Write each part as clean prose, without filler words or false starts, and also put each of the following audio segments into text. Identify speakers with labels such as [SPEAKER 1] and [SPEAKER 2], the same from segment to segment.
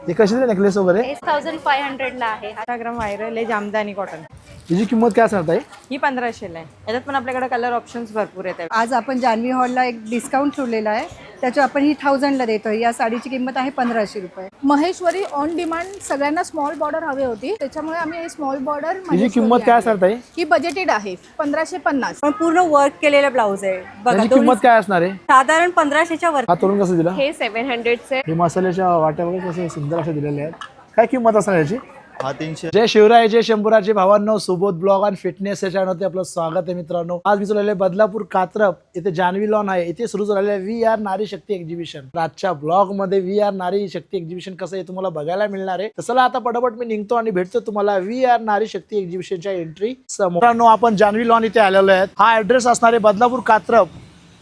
[SPEAKER 1] हे कसे दिले नेकलेस वगैरे?
[SPEAKER 2] 1500 ला आहे. 18 ग्राम व्हायरल आहे, जामदानी कॉटन.
[SPEAKER 1] याची किंमत काय असणार आहे?
[SPEAKER 2] ही 1500 ला आहे. याच्यात पण आपल्याकडे कलर ऑप्शन्स भरपूर आहेत.
[SPEAKER 3] आज आपण जान्हवी हॉलला एक डिस्काउंट ठेवलेला आहे, त्याच्यावर आपण ही 1000 ला देतोय. या साडीची किंमत आहे 1500 रुपये.
[SPEAKER 4] महेश्वरी ऑन डिमांड सगळ्यांना स्मॉल बॉर्डर हवी होती, त्याच्यामुळे आम्ही स्मॉल बॉर्डर
[SPEAKER 1] याची किंमत काय असणार आहे?
[SPEAKER 4] ही बजेटेड आहे 1550.
[SPEAKER 2] पण पूर्ण वर्क केलेला ब्लाऊज आहे बघा.
[SPEAKER 1] याची किंमत काय असणार आहे?
[SPEAKER 2] साधारण 1500च्या वर.
[SPEAKER 1] हा तोरण कसं दिला?
[SPEAKER 2] हे 700 चे.
[SPEAKER 1] हे मसाल्याच्या वाट्या वगैरे कसे सुंदर असे दिलेले आहेत. काय किंमत असणार याची?
[SPEAKER 5] हा 300.
[SPEAKER 1] जय शिवराय, जय शंभूराजे भावांनो. सुबोध ब्लॉग आणि फिटनेस या चॅनलवरती आपलं स्वागत आहे मित्रांनो. आज मी चाललेलो आहे बदलापूर कात्रप इथे जान्हवी लॉन आहे. इथे सुरू झालेलं आहे VR नारी शक्ती एक्झिबिशन. आजच्या ब्लॉग मध्ये VR नारी शक्ती एक्झिबिशन कसं आहे तुम्हाला बघायला मिळणार आहे. चला आता पटापट मी निघतो आणि भेटतो तुम्हाला VR नारी शक्ती एक्झिबिशनच्या एंट्री समोर. मित्रांनो आपण जान्हवी लॉन इथे आलेलो आहे. हा ऍड्रेस असणार आहे बदलापूर कात्रप.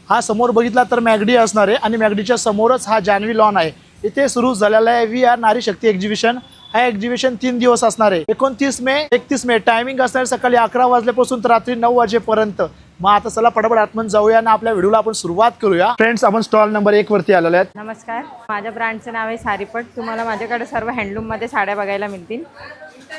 [SPEAKER 1] हा समोर बघितला तर मॅगडी असणार आहे आणि मॅगडीच्या समोरच हा जान्हवी लॉन आहे. इथे सुरू झालेला आहे VR नारी शक्ती एक्झिबिशन. हा एक्झिबिशन 3 दिवस असणार आहे. 29 मे 31 मे टायमिंग असणार सकाळी 11 वाजल्यापासून तर रात्री 9 वाजेपर्यंत. मग आता चला पटापट आतमध्ये जाऊया आणि आपल्या व्हिडिओला आपण सुरुवात करूया. फ्रेंड्स आपण स्टॉल नंबर 1 वरती आलेलो आहेत.
[SPEAKER 2] नमस्कार, माझ्या ब्रँडचं नाव आहे सारीपट. तुम्हाला माझ्याकडे सर्व हँडलूम मध्ये साड्या बघायला मिळतील.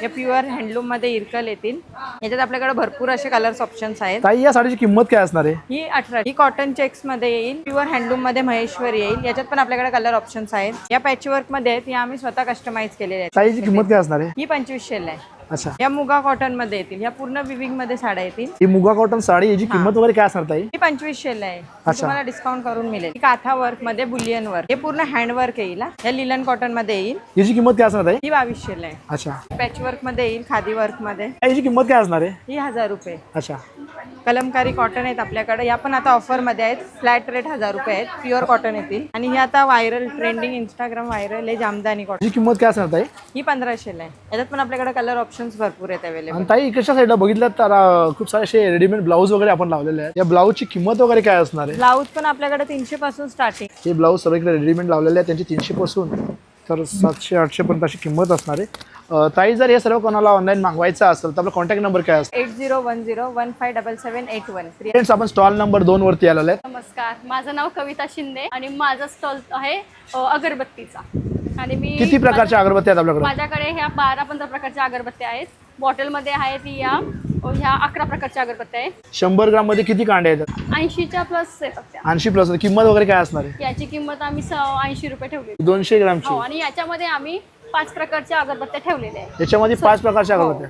[SPEAKER 2] या प्युअर हँडलूम मध्ये इरकल येतील. याच्यात आपल्याकडे भरपूर असे कलर्स ऑप्शन्स आहेत.
[SPEAKER 1] ताई या साडीची किंमत काय असणार आहे?
[SPEAKER 2] ही 18. ही कॉटन चेक्स मध्ये येईल. प्युअर हँडलूम मध्ये महेश्वरी येईल. याच्यात पण आपल्याकडे कलर ऑप्शन्स आहेत. या पॅचवर्क मध्ये आहेत. या आम्ही स्वतः कस्टमाइज केलेल्या आहेत.
[SPEAKER 1] ताईची किंमत काय असणार आहे?
[SPEAKER 2] ही 2500 ला आहे.
[SPEAKER 1] अच्छा,
[SPEAKER 2] या मुगा कॉटन मध्ये येतील. या पूर्ण विविंग मध्ये साड्या येतील.
[SPEAKER 1] ही मुगा कॉटन साडी याची किंमत वगैरे काय असणार ताई?
[SPEAKER 2] ही 2500 ला आहे.
[SPEAKER 1] अच्छा.
[SPEAKER 2] तुम्हाला डिस्काउंट करून मिळेल. ही काथा वर्क मध्ये बुलियन वर्क. हे पूर्ण हँड वर्क येईल. या लिलन कॉटन मध्ये येईल.
[SPEAKER 1] याची किंमत काय असणार ताई?
[SPEAKER 2] ही 2200 ला आहे.
[SPEAKER 1] अच्छा,
[SPEAKER 2] पॅच वर्क मध्ये येईल. खादी वर्क मध्ये
[SPEAKER 1] याची किंमत काय असणार आहे?
[SPEAKER 2] ही 1000 रुपये.
[SPEAKER 1] अच्छा,
[SPEAKER 2] कलमकारी कॉटन आहेत आपल्याकडे. या पण आता ऑफर मध्ये आहेत. फ्लॅट रेट 1000 रुपये आहेत. प्युअर कॉटन येतील. आणि ही आता व्हायरल ट्रेंडिंग इंस्टाग्राम व्हायरल आहे जामदानी कॉटन.
[SPEAKER 1] याची किंमत काय असणार ताई?
[SPEAKER 2] ही 1500 ला आहे. याच्यात पण आपल्याकडे कलर ऑप्शन्स भरपूर आहेत अवेलेबल.
[SPEAKER 1] आणि ताई इकडच्या साईडला बघितलं तर खूप सारे असे रेडीमेड ब्लाऊज वगैरे आपण लावलेले आहेत. या ब्लाऊजची किंमत वगैरे काय असणार आहे?
[SPEAKER 2] ब्लाऊज पण आपल्याकडे 300 पासून स्टार्टिंग.
[SPEAKER 1] हे ब्लाऊज सगळीकडे रेडीमेड लावलेले आहेत. त्यांची 300 पासून तर 700-800 पर्यंत अशी किंमत असणार आहे. ताई जर हे सर्व कोणाला ऑनलाईन मागवायचं असेल तर आपला कॉन्टॅक्ट नंबर काय असतो?
[SPEAKER 2] 8010157781.
[SPEAKER 1] फ्रेंड्स आपण स्टॉल नंबर 2 वरती आलेलो आहे.
[SPEAKER 4] नमस्कार, माझं नाव कविता शिंदे आणि माझा स्टॉल आहे अगरबत्तीचा. आणि मी
[SPEAKER 1] किती प्रकारच्या अगरबत्त्या आहेत आपल्याकडे?
[SPEAKER 4] माझ्याकडे ह्या 12-15 प्रकारच्या अगरबत्त्या आहेत. बॉटलमध्ये आहेत ह्या 11 प्रकारच्या अगरबत्त्या आहेत.
[SPEAKER 1] 100 ग्राम मध्ये किती कांड्या येतात?
[SPEAKER 4] 80च्या प्लस येतात त्या.
[SPEAKER 1] 80 प्लस. किंमत वगैरे काय असणार आहे?
[SPEAKER 4] याची किंमत आम्ही 80 रुपये ठेवली.
[SPEAKER 1] 200 ग्रामची.
[SPEAKER 4] आणि याच्यामध्ये आम्ही 5 प्रकारच्या अगरबत्त्या ठेवलेल्या आहेत.
[SPEAKER 1] याच्यामध्ये 5 प्रकारच्या अगरबत्त्या.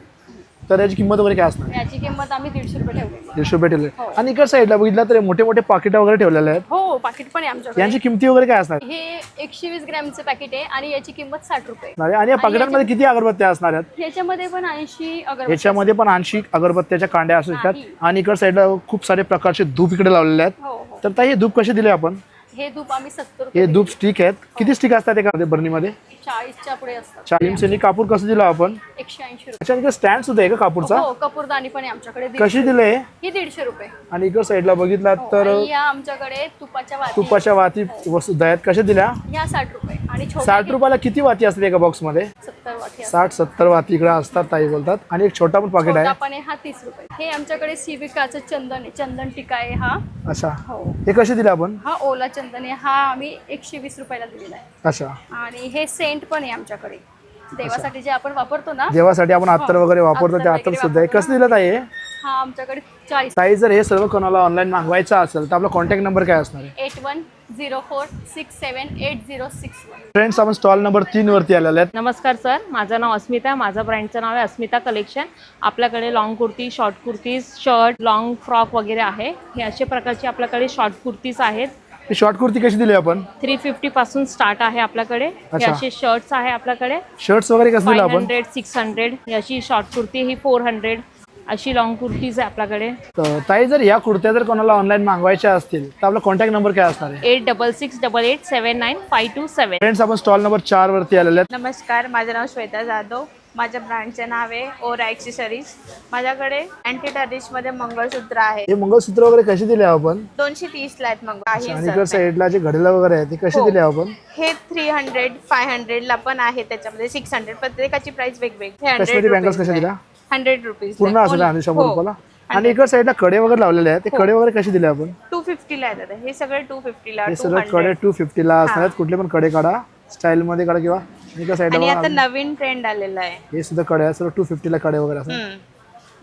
[SPEAKER 1] तर याची किंमत वगैरे काय असणार?
[SPEAKER 4] याची किंमत आम्ही 150 रुपये ठेवली.
[SPEAKER 1] 150 रुपये ठेवले. आणि इकडे साईडला बघितलं तर मोठे मोठे पाकिट वगैरे ठेवलेले आहेत.
[SPEAKER 4] हो, पाकिट पण आहे आमच्याकडे.
[SPEAKER 1] यांची किमती वगैरे काय असणार?
[SPEAKER 4] हे 120 ग्रॅमचं पॅकेट आहे आणि याची किंमत 60 रुपये.
[SPEAKER 1] आणि या पाकिटांमध्ये किती अगरबत्त्या असणार आहेत?
[SPEAKER 4] याच्यामध्ये पण 80 अगरबत्त्या.
[SPEAKER 1] याच्यामध्ये पण 80 अगरबत्त्याच्या कांड्या असतात.
[SPEAKER 4] नाही.
[SPEAKER 1] आणि इकडे साईडला खूप सारे प्रकारचे धूप इकडे लावलेले आहेत.
[SPEAKER 4] हो हो.
[SPEAKER 1] तर ताई हे धूप कसे दिले आपण?
[SPEAKER 4] हे धूप आम्ही 70
[SPEAKER 1] हे
[SPEAKER 4] रुपये.
[SPEAKER 1] धूप स्टिक आहेत. किती स्टिक असतात एका बरणीमध्ये?
[SPEAKER 4] 40च्या पुढे असतात.
[SPEAKER 1] 40 कापूर कसं दिलं आपण?
[SPEAKER 4] 180 रुपये.
[SPEAKER 1] त्याच्या स्टँड सुद्धा आहे का कापूरचा?
[SPEAKER 4] हो, कपूरदानी पण आहे आमच्याकडे.
[SPEAKER 1] कशी दिले?
[SPEAKER 4] ही 150 रुपये.
[SPEAKER 1] आणि इकडे साईडला बघितला तर
[SPEAKER 4] आणि या आमच्याकडे तुपाच्या वाती.
[SPEAKER 1] तुपाच्या वाती सुद्धा आहेत. कशा दिल्या?
[SPEAKER 4] या 60 रुपये. आणि
[SPEAKER 1] 60 रुपयाला किती वाती असतात एका बॉक्स मध्ये?
[SPEAKER 4] 70 वाटी.
[SPEAKER 1] 60-70 वाती इकडे असतात ताई बोलतात. आणि एक छोटा पण पाकिट आहे.
[SPEAKER 4] पण हा 30 रुपये. हे आमच्याकडे सिविकाचं चंदन आहे. चंदन टिका आहे हा.
[SPEAKER 1] अच्छा,
[SPEAKER 4] हो.
[SPEAKER 1] हे कसे दिले आपण?
[SPEAKER 4] हा ओला चंदन आहे. हा आम्ही 120 रुपयाला दिलेला आहे.
[SPEAKER 1] अच्छा,
[SPEAKER 4] आणि हे सेंट पण आहे आमच्याकडे. देवासाठी जे आपण वापरतो ना,
[SPEAKER 1] देवासाठी आपण अत्तर वगैरे वापरतो ते अत्तर सुद्धा आहे. कसं दिलं ताई?
[SPEAKER 4] हा आमच्याकडे 40.
[SPEAKER 1] ताई जर हे सर्व कोणाला ऑनलाईन मागवायचं असेल तर आपला कॉन्टॅक्ट नंबर काय असणार आहे?
[SPEAKER 4] 8104678061.
[SPEAKER 1] फ्रेंड्स आपण स्टॉल नंबर 3 वरती आलेले आहेत.
[SPEAKER 2] नमस्कार सर, माझं नाव अस्मिता. माझं ब्रँडचं नाव आहे अस्मिता कलेक्शन. आपल्याकडे long kurti, short kurtis, shirt, long frock वगैरे आहे. हे अशा प्रकारचे आपल्याकडे शॉर्ट कुर्तीज आहेत.
[SPEAKER 1] ही शॉर्ट कुर्ती कशी दिली आपण?
[SPEAKER 2] 350 पासून स्टार्ट आहे आपल्याकडे. हे
[SPEAKER 1] अच्छा.
[SPEAKER 2] असे शर्ट्स आहे आपल्याकडे.
[SPEAKER 1] शर्ट्स वगैरे कसं दिलं आपण?
[SPEAKER 2] 500, 600. ही अशी शॉर्ट कुर्ती ही 400. अशी लॉंग कुर्तीज आहे आपल्याकडे.
[SPEAKER 1] तर ताई जर या कुर्त्या जर कोणाला ऑनलाईन मागवायच्या असतील तर आपला कॉन्टॅक्ट नंबर काय असणार आहे?
[SPEAKER 2] 8668879527.
[SPEAKER 1] फ्रेंड्स आपण स्टॉल नंबर 4 वरती आलेले आहेत.
[SPEAKER 6] नमस्कार, माझं नाव श्वेता जाधव. माझ्या ब्रँडचे नाव आहे ओरा ॲक्सेसरीज. माझ्याकडे अँटी टर्निशमध्ये मंगळसूत्र आहे.
[SPEAKER 1] हे मंगळसूत्र वगैरे कशी दिले आपण?
[SPEAKER 6] 230 ला आहेत.
[SPEAKER 1] आणि इकडे साईडला जे घडीला वगैरे आहे ते कसे दिले आपण?
[SPEAKER 6] हे 300, 500 ला पण आहे. त्याच्यामध्ये 600. प्रत्येकाची प्राइस वेगवेगळी.
[SPEAKER 1] काश्मीरी बँगल्स कशा दिल्या?
[SPEAKER 6] 100 रुपीज
[SPEAKER 1] पूर्ण असं 100 रुपयाला. आणि इकडे साईडला कडे वगैरे लावलेले आहेत. ते कडे वगैरे कसे दिले आपण?
[SPEAKER 6] 250 ला येतात. हे सगळे 250 ला.
[SPEAKER 1] हे सगळे कडे 250 ला असणार आहेत. कुठले पण कडे काढा, स्टाईल मध्ये काढा किंवा इकडे साईड
[SPEAKER 6] आणि आता नवीन ट्रेंड आलेला आहे.
[SPEAKER 1] हे सुद्धा कडे आहे, सर्व 250 ला कडे वगैरे असं.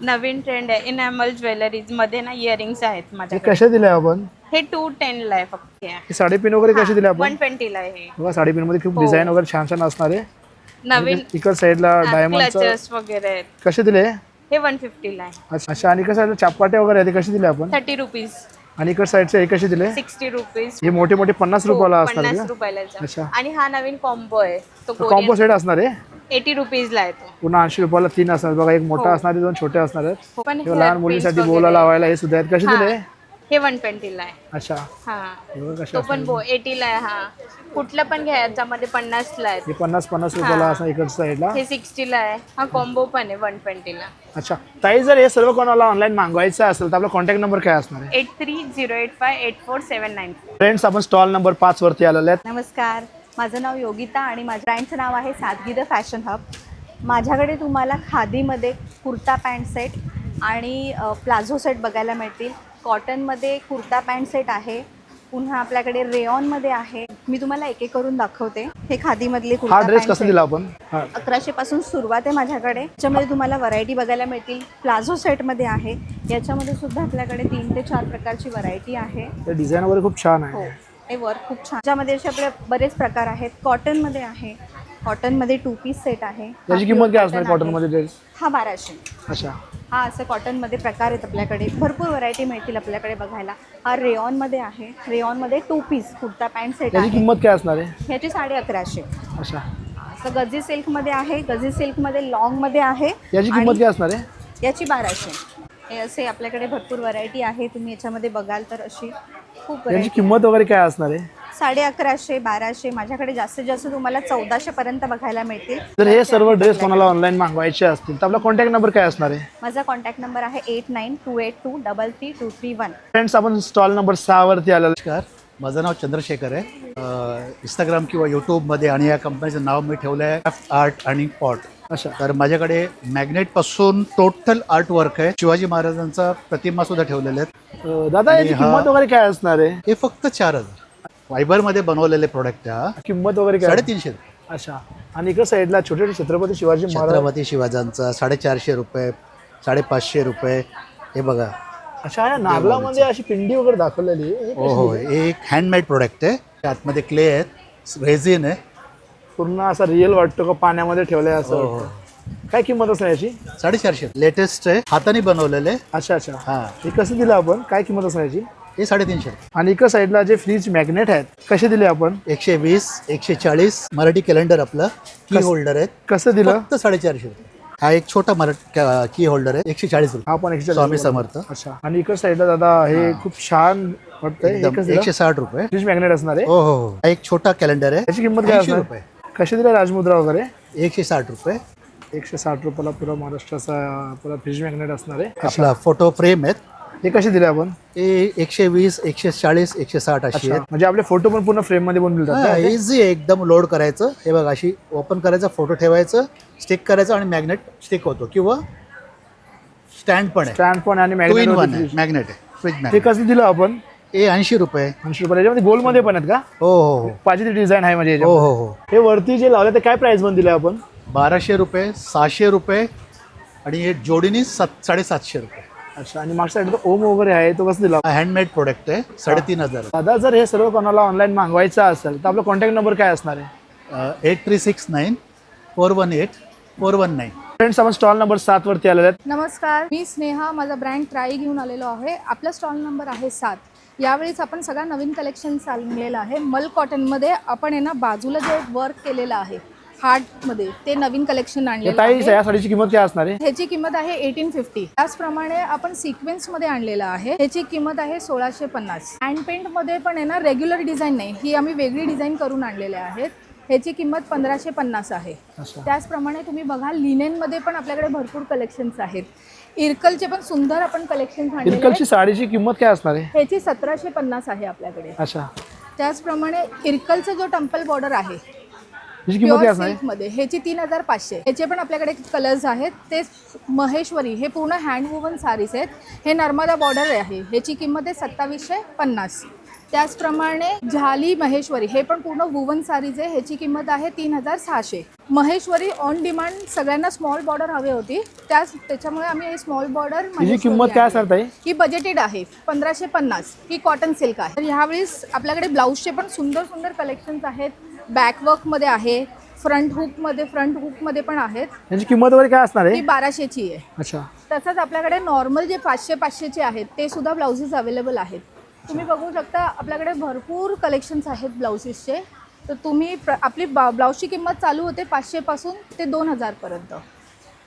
[SPEAKER 6] नवीन ट्रेंड आहे. इनॅमल ज्वेलरीज मध्ये ना इयरिंग्स आहेत
[SPEAKER 1] हे
[SPEAKER 6] माझ्याकडे.
[SPEAKER 1] कसे दिले आपण?
[SPEAKER 6] हे 210 ला आहे फक्त.
[SPEAKER 1] हे साडेपिन वगैरे कसे दिले आपण?
[SPEAKER 6] 120 ला आहे.
[SPEAKER 1] बघा साडेपिन मध्ये खूप डिझाईन वगैरे छान छान असणार आहे.
[SPEAKER 6] नवीन
[SPEAKER 1] इकडे साईडला डायमंडचं
[SPEAKER 6] क्लचर्स वगैरे आहेत.
[SPEAKER 1] कसे दिले?
[SPEAKER 6] हे 150 ला आहे.
[SPEAKER 1] अच्छा. आणि इकडे साईडला चापाट्या वगैरे आहेत, ते कसे दिले आपण?
[SPEAKER 6] 30 रुपीज.
[SPEAKER 1] आणि इकडे साईडचे हे कसे दिले?
[SPEAKER 6] 60 रुपीज.
[SPEAKER 1] हे मोठे मोठे 50 रुपयाला असणार
[SPEAKER 6] 50
[SPEAKER 1] का?
[SPEAKER 6] रुपयाला.
[SPEAKER 1] अच्छा.
[SPEAKER 6] आणि हा नवीन कॉम्बो आहे तो
[SPEAKER 1] कॉम्बो सेट असणार आहे.
[SPEAKER 6] 80 रुपीज ला आहे तो.
[SPEAKER 1] पुन्हा 80 रुपयाला 3 असणार. बघा एक मोठा असणार आहे, 2 छोटे असणार आहेत.
[SPEAKER 6] पण
[SPEAKER 1] हे लहान मुलीसाठी बोला लावायला हे सुद्धा आहेत. कसे दिले?
[SPEAKER 6] हे 120 ला आहे.
[SPEAKER 1] अच्छा.
[SPEAKER 6] हा
[SPEAKER 1] हे बघा कसे
[SPEAKER 6] तो पण 80 ला आहे. हा कुठला पण घ्या, याच्यामध्ये 50 ला आहे.
[SPEAKER 1] हे 50 रुपयाला असणार इकडच्या साईडला.
[SPEAKER 6] हे 60 ला आहे. हा कॉम्बो पण आहे 120 ला.
[SPEAKER 1] अच्छा. ताई जर हे सर्व कोणाला ऑनलाईन मागवायचं असेल तर आपला कॉन्टॅक्ट नंबर काय असणार आहे?
[SPEAKER 6] 8308584793.
[SPEAKER 1] फ्रेंड्स आपण स्टॉल नंबर 5 वरती आलेले आहेत.
[SPEAKER 5] नमस्कार, माझं नाव योगिता आणि माझ्या ब्रँडचं नाव आहे सादगी द फॅशन हब. माझ्याकडे तुम्हाला खादीमध्ये कुर्ता पॅन्ट सेट आणि प्लाझो सेट बघायला मिळतील. कॉटनमध्ये कुर्ता पॅन्ट सेट आहे. पुन्हा आपल्याकडे रेयॉनमध्ये आहे. मी तुम्हाला एक एक करून दाखवते. हे खादीमधले
[SPEAKER 1] हा
[SPEAKER 5] कुर्ता
[SPEAKER 1] ड्रेस
[SPEAKER 5] पॅन्ट
[SPEAKER 1] कसा
[SPEAKER 5] सेट
[SPEAKER 1] दिला आपण?
[SPEAKER 5] 1100 पासून सुरुवात आहे माझ्याकडे. याच्यामध्ये तुम्हाला व्हरायटी बघायला मिळतील. प्लाझो सेटमध्ये आहे. याच्यामध्ये सुद्धा आपल्याकडे 3 ते 4 प्रकारची व्हरायटी आहे.
[SPEAKER 1] ते डिझाईन वगैरे खूप छान
[SPEAKER 5] हो,
[SPEAKER 1] आहे.
[SPEAKER 5] हे वर्क खूप छान. त्याच्यामध्ये असे आपले बरेच प्रकार आहेत. कॉटनमध्ये आहे. कॉटनमध्ये 2 पीस सेट आहे.
[SPEAKER 1] त्याची किंमत काय असणार कॉटन मध्ये ड्रेस?
[SPEAKER 5] हा 1200.
[SPEAKER 1] अच्छा.
[SPEAKER 5] हा असं कॉटनमध्ये प्रकार आहेत आपल्याकडे. भरपूर व्हरायटी मिळतील आपल्याकडे बघायला. हा रेयॉनमध्ये आहे. रेयॉनमध्ये 2 पीस कुर्ता पॅन्ट सेट
[SPEAKER 1] त्याची
[SPEAKER 5] आहे.
[SPEAKER 1] किंमत काय असणार आहे?
[SPEAKER 5] ह्याची 1150.
[SPEAKER 1] अच्छा.
[SPEAKER 5] असं गझी सिल्कमध्ये आहे. गझी सिल्कमध्ये लॉंगमध्ये आहे.
[SPEAKER 1] याची किंमत काय असणार आहे?
[SPEAKER 5] याची 1200. हे असे आपल्याकडे भरपूर व्हरायटी आहे. तुम्ही याच्यामध्ये बघाल तर अशी खूप
[SPEAKER 1] याची
[SPEAKER 5] व्हरायटी.
[SPEAKER 1] किंमत वगैरे काय असणार आहे?
[SPEAKER 5] 1150, 1200. माझ्याकडे जास्तीत जास्त तुम्हाला 1400 पर्यंत बघायला मिळतील.
[SPEAKER 1] जर हे सर्व ड्रेस कोणाला ऑनलाईन मागवायचे असतील तर आपला कॉन्टॅक्ट नंबर काय असणार आहे?
[SPEAKER 5] माझा कॉन्टॅक्ट नंबर आहे 8928233231.
[SPEAKER 1] फ्रेंड्स आपण स्टॉल नंबर 6 वरती आलेलो.
[SPEAKER 7] नमस्कार, माझं नाव चंद्रशेखर आहे. इंस्टाग्राम किंवा यूट्यूबमध्ये आणि या कंपनीचं नाव मी ठेवलं आहे क्राफ्ट आर्ट आणि पॉट.
[SPEAKER 1] अच्छा.
[SPEAKER 7] तर माझ्याकडे मॅग्नेटपासून टोटल आर्ट वर्क आहे. शिवाजी महाराजांचा प्रतिमा सुद्धा ठेवलेल्या आहेत.
[SPEAKER 1] दादा याची
[SPEAKER 7] आणि हा-
[SPEAKER 1] किंमत वगैरे काय असणार आहे?
[SPEAKER 7] हे फक्त 4000 फायबरमध्ये बनवलेले प्रोडक्ट आहे.
[SPEAKER 1] किंमत वगैरे काय?
[SPEAKER 7] 350.
[SPEAKER 1] अच्छा. आणि इकडे साईडला छोटे छोटे छत्रपती शिवाजी महाराज.
[SPEAKER 7] छत्रपती शिवाजांचा 450 रुपये, 550 रुपये. हे बघा.
[SPEAKER 1] अच्छा. या नागलामध्ये अशी पिंडी वगैरे दाखवलेली आहे. हे
[SPEAKER 7] हो हो, हे एक हँडमेड प्रोडक्ट आहे. आतमध्ये क्ले आहेत, रेझिन आहे.
[SPEAKER 1] पूर्ण असा रिअल वाटतो का पाण्यामध्ये ठेवलंय असं
[SPEAKER 7] हो,
[SPEAKER 1] वाटतं. काय किंमत असणार याची?
[SPEAKER 7] 450. लेटेस्ट आहे, हाताने बनवलेले.
[SPEAKER 1] अच्छा अच्छा.
[SPEAKER 7] हां,
[SPEAKER 1] हे कसं दिलं आपण? काय किंमत असणार याची?
[SPEAKER 7] हे 350.
[SPEAKER 1] आणि इकडे साईडला जे फ्रीज मॅग्नेट आहेत कसे दिले आपण?
[SPEAKER 7] 120, 140. मराठी कॅलेंडर आपलं की होल्डर आहे.
[SPEAKER 1] कसं दिलं?
[SPEAKER 7] फक्त 450 रुपये. हा एक छोटा की होल्डर आहे, 140 रुपये.
[SPEAKER 1] हा पण 140
[SPEAKER 7] स्वामी समर्थ.
[SPEAKER 1] अच्छा. आणि इकडे साईडला दादा हे खूप छान वाटतंय.
[SPEAKER 7] एकदम 160 रुपये.
[SPEAKER 1] फ्रीज मॅग्नेट असणार आहे.
[SPEAKER 7] हो हो हो. हा एक छोटा कॅलेंडर आहे,
[SPEAKER 1] याची किंमत काय
[SPEAKER 7] 80
[SPEAKER 1] असणार?
[SPEAKER 7] रुपये.
[SPEAKER 1] कसे दिले राजमुद्रा वगैरे?
[SPEAKER 7] 160 रुपये.
[SPEAKER 1] 160 रुपयाला पुरा महाराष्ट्राचा पुरा फ्रीज मॅग्नेट असणार आहे.
[SPEAKER 7] आपला फोटो फ्रेम आहेत.
[SPEAKER 1] हे कसे दिले आपण?
[SPEAKER 7] हे 120, 140, 160 अशी
[SPEAKER 1] अच्छा.
[SPEAKER 7] आहेत.
[SPEAKER 1] म्हणजे आपले फोटो पण पूर्ण फ्रेम मध्ये बनवून मिळतात.
[SPEAKER 7] इझी आहे एकदम. लोड करायचं, हे बघा अशी ओपन करायचं, फोटो ठेवायचं, स्टिक करायचं आणि मॅग्नेट स्टिक होतो. किंवा स्टँड पण आहे.
[SPEAKER 1] स्टँड पण आणि
[SPEAKER 7] 2 in 1 आहे.
[SPEAKER 1] मॅग्नेट.
[SPEAKER 7] मॅग्नेट आहे, फ्रीज
[SPEAKER 1] ते
[SPEAKER 7] मॅग्नेट.
[SPEAKER 1] कसं दिलं आपण?
[SPEAKER 7] हे 80 रुपये.
[SPEAKER 1] 80 रुपये. याच्यामध्ये गोल्ड मध्ये पण आहेत का?
[SPEAKER 7] हो हो हो
[SPEAKER 1] पाहिजे ती डिझाईन आहे म्हणजे
[SPEAKER 7] हो
[SPEAKER 1] याच्यामध्ये.
[SPEAKER 7] हो हो.
[SPEAKER 1] हे वरती जे लावले ते काय प्राइस मध्ये दिले आपण?
[SPEAKER 7] 1200 रुपये, 600 रुपये आणि हे जोडीने 750 रुपये.
[SPEAKER 1] अच्छा. आणि मागच्या साईड ओम वगैरे आहे तो कसं दिला?
[SPEAKER 7] हा हँडमेड प्रोडक्ट आहे, 3500.
[SPEAKER 1] दादा जर हे सर्व कोणाला ऑनलाईन मागवायचं असेल तर आपला कॉन्टॅक्ट नंबर काय असणार आहे?
[SPEAKER 7] 8369 418 419.
[SPEAKER 1] फ्रेंड्स आपण स्टॉल नंबर 7 वरती आलेले आहेत.
[SPEAKER 8] नमस्कार, मी स्नेहा. माझा ब्रँड ट्राई घेऊन आलेलो आहे. आपला स्टॉल नंबर आहे 7. यावेळीच आपण सगळा नवीन कलेक्शन आणलेलं आहे. मल कॉटनमध्ये आपण आहे ना बाजूला जे वर्क केलेलं आहे हार्टमध्ये, ते नवीन कलेक्शन आणलेलं
[SPEAKER 1] ताई
[SPEAKER 8] आहे.
[SPEAKER 1] या साडीची किंमत काय असणार आहे?
[SPEAKER 8] ह्याची किंमत आहे 1850. त्याचप्रमाणे आपण सिक्वेन्समध्ये आणलेलं आहे. ह्याची किंमत आहे 1650. हँड पेंटमध्ये पण आहे ना रेग्युलर डिझाईन नाही, ही आम्ही वेगळी डिझाईन करून आणलेल्या आहेत. ह्याची किंमत 1550 आहे.
[SPEAKER 1] अच्छा.
[SPEAKER 8] त्याचप्रमाणे तुम्ही बघा लिनेनमध्ये पण आपल्याकडे भरपूर कलेक्शन्स आहेत. इरकलचे पण सुंदर आपण कलेक्शन्स आणलेले आहेत.
[SPEAKER 1] इरकलची साडीची किंमत काय असणार आहे?
[SPEAKER 8] ह्याची 1750 आहे आपल्याकडे.
[SPEAKER 1] अच्छा.
[SPEAKER 8] त्याचप्रमाणे इरकलचा जो टेम्पल बॉर्डर आहे
[SPEAKER 1] याची किंमत काय
[SPEAKER 8] प्युअर
[SPEAKER 1] असणार आहे?
[SPEAKER 8] सिल्कमध्ये, ह्याची 3500. ह्याचे पण आपल्याकडे कलर्स आहेत. ते महेश्वरी, हे पूर्ण हँड वुवन साडीज आहेत. हे नर्मदा बॉर्डर आहे. ह्याची किंमत आहे 2750. त्याचप्रमाणे झाली महेश्वरी, हे पण पूर्ण वुवन साडीज आहे. ह्याची किंमत आहे 3600. महेश्वरी ऑन डिमांड सगळ्यांना स्मॉल बॉर्डर हवी होती, त्याच्यामुळे आम्ही ही स्मॉल बॉर्डर
[SPEAKER 1] हिची किंमत काय असणार ताई?
[SPEAKER 8] ही बजेटेड आहे 1550. ही कॉटन सिल्क आहे. तर ह्यावेळेस आपल्याकडे ब्लाऊजचे पण सुंदर सुंदर कलेक्शन्स आहेत. बॅकवर्कमध्ये आहे, फ्रंट हुकमध्ये पण आहेत.
[SPEAKER 1] यांची किंमत वगैरे काय असणार
[SPEAKER 8] ही
[SPEAKER 1] आहे?
[SPEAKER 8] 1200ची आहे.
[SPEAKER 1] अच्छा.
[SPEAKER 8] तसंच आपल्याकडे नॉर्मल जे 500-500चे आहेत ते सुद्धा ब्लाउजेस अवेलेबल आहेत. तुम्ही बघू शकता आपल्याकडे भरपूर कलेक्शन्स आहेत ब्लाउजेसचे. तर तुम्ही आपली ब्लाऊजची किंमत चालू होते 500 पासून ते 2000 पर्यंत.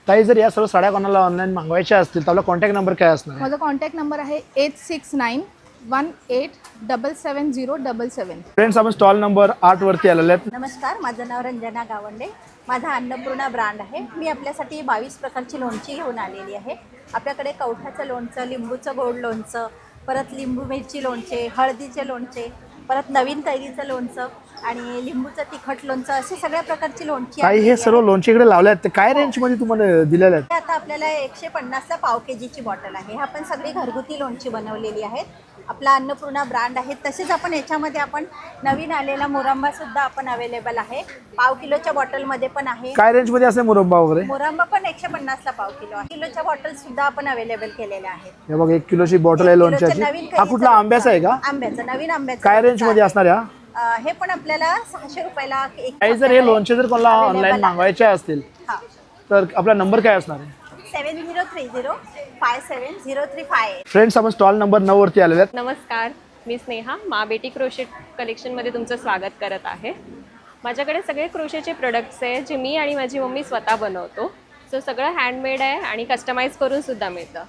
[SPEAKER 1] ताई जर या सर्व साड्या कोणाला ऑनलाईन मागवायच्या असतील तर आपला कॉन्टॅक्ट नंबर काय असणार आहे?
[SPEAKER 8] माझा कॉन्टॅक्ट नंबर आहे 8691877077.
[SPEAKER 1] फ्रेंड्स आपण स्टॉल नंबर 8 वरती आलेले आहेत.
[SPEAKER 5] नमस्कार, माझं नाव रंजना गावंडे. माझा अन्नपूर्णा ब्रँड आहे. मी आपल्यासाठी 22 प्रकारची लोणची घेऊन आलेली आहे. आपल्याकडे कवठाचं लोणचं, लिंबूचं गोड लोणचं, परत लिंबू मिरची लोणचे, हळदीचे लोणचे, परत नवीन कैरीचं लोणचं आणि लिंबूचं तिखट लोणचं, असे सगळ्या प्रकारची लोणची
[SPEAKER 1] ताई हे सर्व लोणचे इकडे लावले आहेत ते काय रेंज मध्ये तुम्हाला दिलेले आहेत?
[SPEAKER 5] आता आपल्याला 150ला पाव केजीची बॉटल आहे. आपण सगळी घरगुती लोणची बनवलेली आहेत. आपला अन्नपूर्णा ब्रँड आहे. तसेच आपण याच्यामध्ये आपण नवीन आलेला मुरंबा सुद्धा आपण अवेलेबल आहे. पाव किलोच्या बॉटलमध्ये पण आहे.
[SPEAKER 1] काय रेंज मध्ये असते मुरब्बा वगैरे?
[SPEAKER 5] मुरंबा पण 150ला पाव किलो आहे. किलोच्या बॉटल सुद्धा आपण अवेलेबल केलेल्या आहेत.
[SPEAKER 1] हे बघ 1 किलोची बॉटल आहे लोणच्याची. हा कुठला आंब्याचा आहे का?
[SPEAKER 5] आंब्याचं, नवीन आंब्याचं.
[SPEAKER 1] काय रेंज मध्ये असणार या?
[SPEAKER 5] हे पण आपल्याला 600 रुपयाला एक.
[SPEAKER 1] काही जर हे लोणचे जर कोणाला ऑनलाईन मागवायचे असतील तर आपला नंबर काय असणार आहे?
[SPEAKER 5] 7030570358.
[SPEAKER 1] फ्रेंड्स आपण स्टॉल नंबर 9 वरती आलेले आहेत.
[SPEAKER 2] नमस्कार, मी स्नेहा मा बेटी क्रोशेट कलेक्शनमध्ये तुमचं स्वागत करत आहे. माझ्याकडे सगळे क्रोशेचे प्रोडक्ट्स आहे जे मी आणि माझी मम्मी स्वतः बनवतो. सो सगळं हँडमेड आहे आणि कस्टमाइज करून सुद्धा मिळतं.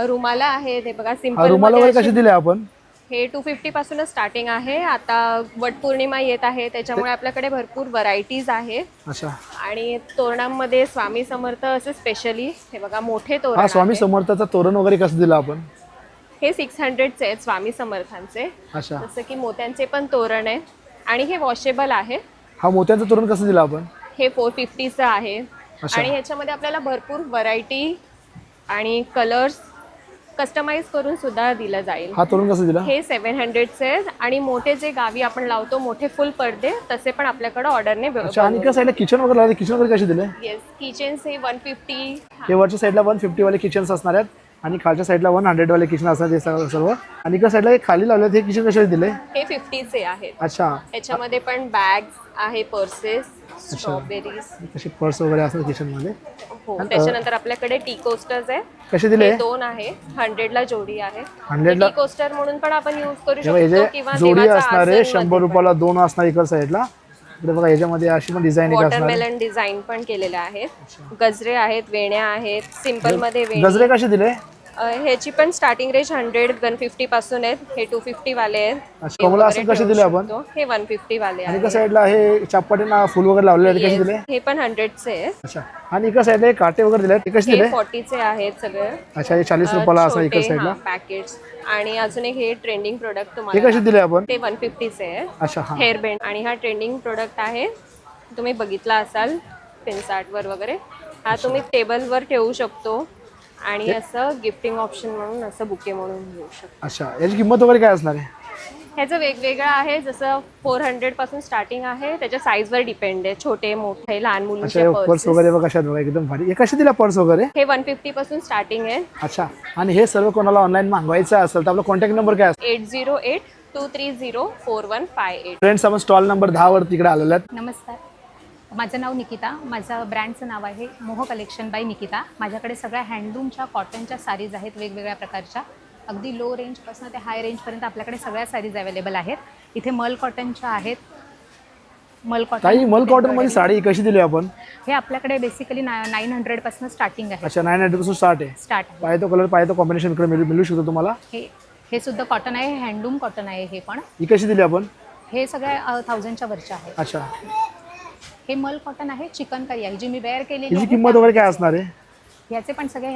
[SPEAKER 2] रुमाला आहे ते बघा, सिम्पल.
[SPEAKER 1] रुमाला वगैरे कसे दिले आपण?
[SPEAKER 2] हे 250 पासूनच स्टार्टिंग आहे. आता वटपौर्णिमा येत आहे त्याच्यामुळे आपल्याकडे भरपूर व्हरायटीज आहे.
[SPEAKER 1] अच्छा.
[SPEAKER 2] आणि तोरणांमध्ये स्वामी समर्थ असे स्पेशली हे बघा मोठे तोरण.
[SPEAKER 1] हा स्वामी
[SPEAKER 2] आहे.
[SPEAKER 1] समर्थाचा तोरण वगैरे कसं दिलं आपण?
[SPEAKER 2] हे 600चे आहेत स्वामी समर्थांचे.
[SPEAKER 1] अच्छा.
[SPEAKER 2] जसं की मोत्यांचे पण तोरण आहे आणि हे वॉशेबल आहे.
[SPEAKER 1] हा मोत्यांचं तोरण कसं दिलं आपण?
[SPEAKER 2] हे 450चं आहे.
[SPEAKER 1] अच्छा.
[SPEAKER 2] आणि ह्याच्यामध्ये आपल्याला भरपूर व्हरायटी आणि कलर्स कस्टमाइज करून सुद्धा दिलं जाईल.
[SPEAKER 1] हा तोरण कसं दिला?
[SPEAKER 2] हे 700चे आहेत आणि मोठे जे गावी आपण लावतो मोठे फुल पडदे तसे पण आपल्याकडे ऑर्डरने
[SPEAKER 1] अच्छा. आणि एका साईडला किचन वगैरे लावले, किचन वगैरे कसे दिले?
[SPEAKER 2] येस, किचन्स हे 150.
[SPEAKER 1] हे वरच्या साईडला 150 वाले किचन्स असणार आहेत आणि खालच्या साईडला 100 वाले किचन असणार ते सर्व. आणि एका साईडला खाली लावले हे किचन कसे दिले?
[SPEAKER 2] हे 50चे आहेत.
[SPEAKER 1] अच्छा.
[SPEAKER 2] याच्यामध्ये पण बॅग्स आहे, पर्सेस, स्ट्रॉबेरीज,
[SPEAKER 1] तशी पर्स वगैरे असतात किचन मध्ये.
[SPEAKER 2] हो. त्याच्यानंतर आपल्याकडे टी कोस्टर्स आहे.
[SPEAKER 1] कसे दिले?
[SPEAKER 2] हे 2 आहे, 100ला जोडी आहे.
[SPEAKER 1] 100ला
[SPEAKER 2] टी कोस्टर म्हणून पण आपण यूज करू
[SPEAKER 1] हे
[SPEAKER 2] शकतो किंवा
[SPEAKER 1] जोडी
[SPEAKER 2] देवाचा
[SPEAKER 1] असणार आहे.
[SPEAKER 2] आसन
[SPEAKER 1] 100 रुपयाला 2 असणार एका साईडला. इकडे बघा याच्यामध्ये अशी पण डिझाईन असणार.
[SPEAKER 2] वॉटरमेलन डिझाईन पण केलेले आहेत. गजरे आहेत, वेण्या आहेत. सिंपल मध्ये
[SPEAKER 1] गजरे कसे दिले?
[SPEAKER 2] ह्याची पण स्टार्टिंग रेंज 100-150 पासून आहेत. हे 250 वाले आहेत.
[SPEAKER 1] अच्छा. कमला आसन कसे दिले आपण?
[SPEAKER 2] हे 150 वाले
[SPEAKER 1] आणि एका
[SPEAKER 2] आहेत.
[SPEAKER 1] साईडला हे चापटीना फुल वगैरे लावलेले आहेत कसे दिले?
[SPEAKER 2] हे पण 100चे आहेत.
[SPEAKER 1] अच्छा. आणि एका साईडला हे काटे वगैरे दिले ते कसे
[SPEAKER 2] हे
[SPEAKER 1] दिले?
[SPEAKER 2] 40चे आहेत सगळे.
[SPEAKER 1] अच्छा. हे 40 रुपयाला असं एका साईडला
[SPEAKER 2] पॅकेट्स. आणि अजून एक हे ट्रेंडिंग प्रोडक्ट
[SPEAKER 1] हे
[SPEAKER 2] तुम्हाला
[SPEAKER 1] कसे दिले आपण?
[SPEAKER 2] ते 150चे आहे.
[SPEAKER 1] अच्छा. हा.
[SPEAKER 2] Hair band. आणि हा ट्रेंडिंग प्रोडक्ट आहे, तुम्ही बघितला असाल पिनसार्टवर वगैरे. हा तुम्ही टेबलवर ठेवू शकतो आणि असं गिफ्टिंग ऑप्शन म्हणून असं बुके म्हणून घेऊ शकतो.
[SPEAKER 1] अच्छा. याची किंमत वगैरे काय असणार आहे?
[SPEAKER 2] ह्याचं वेगवेगळं आहे. जसं 400 पासून स्टार्टिंग आहे. त्याच्या साईजवर डिपेंड आहे, छोटे मोठे लहान मुलींचे
[SPEAKER 1] पर्स वगैरे बघा कशा बघा एकदम भारी. हे कसे दिला पर्स वगैरे?
[SPEAKER 2] हे 150 पासून स्टार्टिंग आहे.
[SPEAKER 1] अच्छा. आणि हे सर्व कोणाला ऑनलाईन मागवायचं असेल तर आपला कॉन्टॅक्ट नंबर काय असतो?
[SPEAKER 2] 8082304158.
[SPEAKER 1] फ्रेंड्स आपण स्टॉल नंबर 10 वर तिकडे आलेले आहेत.
[SPEAKER 9] नमस्कार, माझं नाव निकिता. माझं ब्रँडचं नाव आहे मोह कलेक्शन बाय निकिता. माझ्याकडे सगळ्या हँडलूमच्या कॉटनच्या साडीज आहेत वेगवेगळ्या प्रकारच्या. अगदी लो रेंजपासून ते हाय रेंजपर्यंत आपल्याकडे सगळ्या साडीज अवेलेबल आहेत. इथे मल कॉटनच्या आहेत. मल
[SPEAKER 1] ताई मल कॉटन मध्ये साडी कशी दिली आपण?
[SPEAKER 9] हे आपल्याकडे बेसिकली 900 पासून स्टार्टिंग आहे.
[SPEAKER 1] अच्छा. 900 पासून स्टार्ट आहे.
[SPEAKER 9] स्टार्ट
[SPEAKER 1] पाहिजे तो कलर पाहिजे तो कॉम्बिनेशन इकडे मिळू शकतो तुम्हाला.
[SPEAKER 9] हे सुद्धा कॉटन आहे, हँडलूम कॉटन आहे. हे पण
[SPEAKER 1] ही कशी दिली आपण?
[SPEAKER 9] हे सगळ्या 1000च्या वरच्या आहेत.
[SPEAKER 1] अच्छा.
[SPEAKER 9] हे मल कॉटन आहे, चिकनकारी आहे जी मी वेअर केलेली
[SPEAKER 1] हिची
[SPEAKER 9] आहे.
[SPEAKER 1] किंमत वगैरे काय असणार आहे?
[SPEAKER 9] ह्या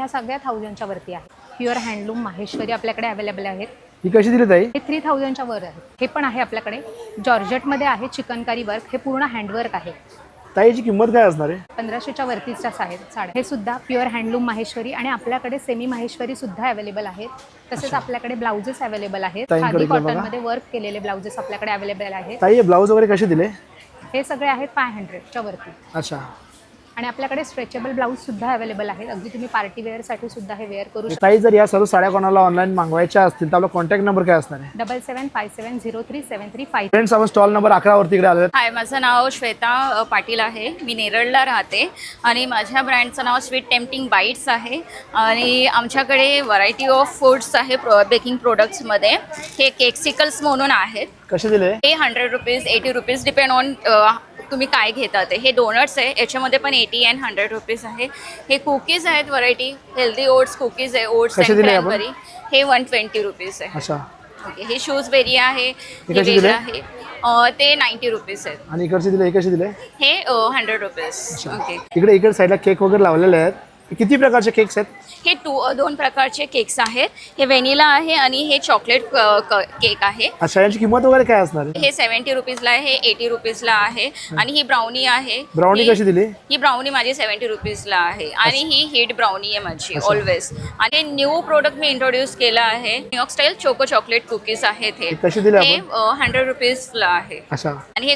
[SPEAKER 9] सगळ्या 1000च्या वरती आहे. प्युअर हँडलूम माहेश्वरी आपल्याकडे अवेलेबल आहेत.
[SPEAKER 1] ही कशी दिली ताई?
[SPEAKER 9] हे 3000च्या वर आहे. हे पण आहे आपल्याकडे. जॉर्जेटमध्ये आहे चिकनकारी वर्क. हे पूर्ण हँडवर्क आहे.
[SPEAKER 1] ताईची किंमत काय असणार आहे?
[SPEAKER 9] 1500च्या वरतीच्या साड्या. हे सुद्धा प्युअर हँडलूम माहेश्वरी आणि आपल्याकडे सेमी माहेश्वरी सुद्धा अवेलेबल आहेत. तसेच आपल्याकडे ब्लाउजेस अवेलेबल आहेत.
[SPEAKER 1] ताईंकडे
[SPEAKER 9] खादी
[SPEAKER 1] इकडे बघा.
[SPEAKER 9] कॉटनमध्ये वर्क केलेले ब्लाउजेस आपल्याकडे अवेलेबल आहेत.
[SPEAKER 1] ताई हे ब्लाऊज वगैरे कसे दिले?
[SPEAKER 9] हे सगळे आहेत 500च्या वरती.
[SPEAKER 1] अच्छा.
[SPEAKER 9] आणि आपल्याकडे स्ट्रेचेबल ब्लाऊज सुद्धा अवेलेबल आहेत. अगदी तुम्ही पार्टी वेअरसाठी सुद्धा हे वेअर करू शकता.
[SPEAKER 1] ताई जर या सर्व साड्या कोणाला ऑनलाईन मागवायच्या असतील तर आपला कॉन्टॅक्ट नंबर काय असणार आहे?
[SPEAKER 9] 7757037353.
[SPEAKER 1] फ्रेंड्स, आपण स्टॉल नंबर 11 वरती इकडे आलो.
[SPEAKER 10] हाय, माझं नाव श्वेता पाटील आहे. मी नेरळला राहते आणि माझ्या ब्रँडचं नाव स्वीट टेम्पटिंग बाईट्स आहे. आणि आमच्याकडे व्हरायटी ऑफ फूड्स आहे बेकिंग प्रोडक्ट्समध्ये. हे केक्सिकल्स म्हणून आहेत.
[SPEAKER 1] कसे दिले?
[SPEAKER 10] हे 100 रुपीज 80 रुपीज डिपेंड ऑन तुम्ही काय घेता ते. हे डोनट्स आहे, याच्यामध्ये पण 80 अँड 100 रुपीज आहे. हे कुकीज आहेत, व्हरायटी हेल्दी ओट्स कुकीज आहे, ओट्स अँड क्रॅनबेरी. हे 120 रुपीज आहे.
[SPEAKER 1] अच्छा.
[SPEAKER 10] ओके. हे शूज बेरी आहे, हे
[SPEAKER 1] कशी
[SPEAKER 10] वेगळं
[SPEAKER 1] दिले?
[SPEAKER 10] आहे. ते 90 रुपीज आहेत.
[SPEAKER 1] आणि इकडचे दिले, हे कसे दिले?
[SPEAKER 10] हे 100 रुपीज. ओके.
[SPEAKER 1] इकडे साईडला केक वगैरे लावलेले आहेत. किती प्रकारचे केक्स आहेत?
[SPEAKER 10] हे दोन प्रकारचे केक्स आहेत. हे व्हॅनिला आहे आणि हे चॉकलेट केक आहे.
[SPEAKER 1] अच्छा, यांची किंमत वगैरे काय असणार आहे?
[SPEAKER 10] हे 70 रुपीजला आहे, हे 80 रुपीजला आहे. आणि ही ब्राउनी आहे.
[SPEAKER 1] ब्राउनी कशी दिली?
[SPEAKER 10] ही ब्राउनी माझी 70 रुपीजला आहे. आणि ही हीट ब्राउनी आहे माझी ऑलवेज. आणि न्यू प्रोडक्ट मी इंट्रोड्यूस केला आहे, New York style choco chocolate cookies आहेत. हे
[SPEAKER 1] कशी दिली
[SPEAKER 10] हे
[SPEAKER 1] आपण?
[SPEAKER 10] 100 रुपीजला आहे.
[SPEAKER 1] अच्छा.
[SPEAKER 10] आणि हे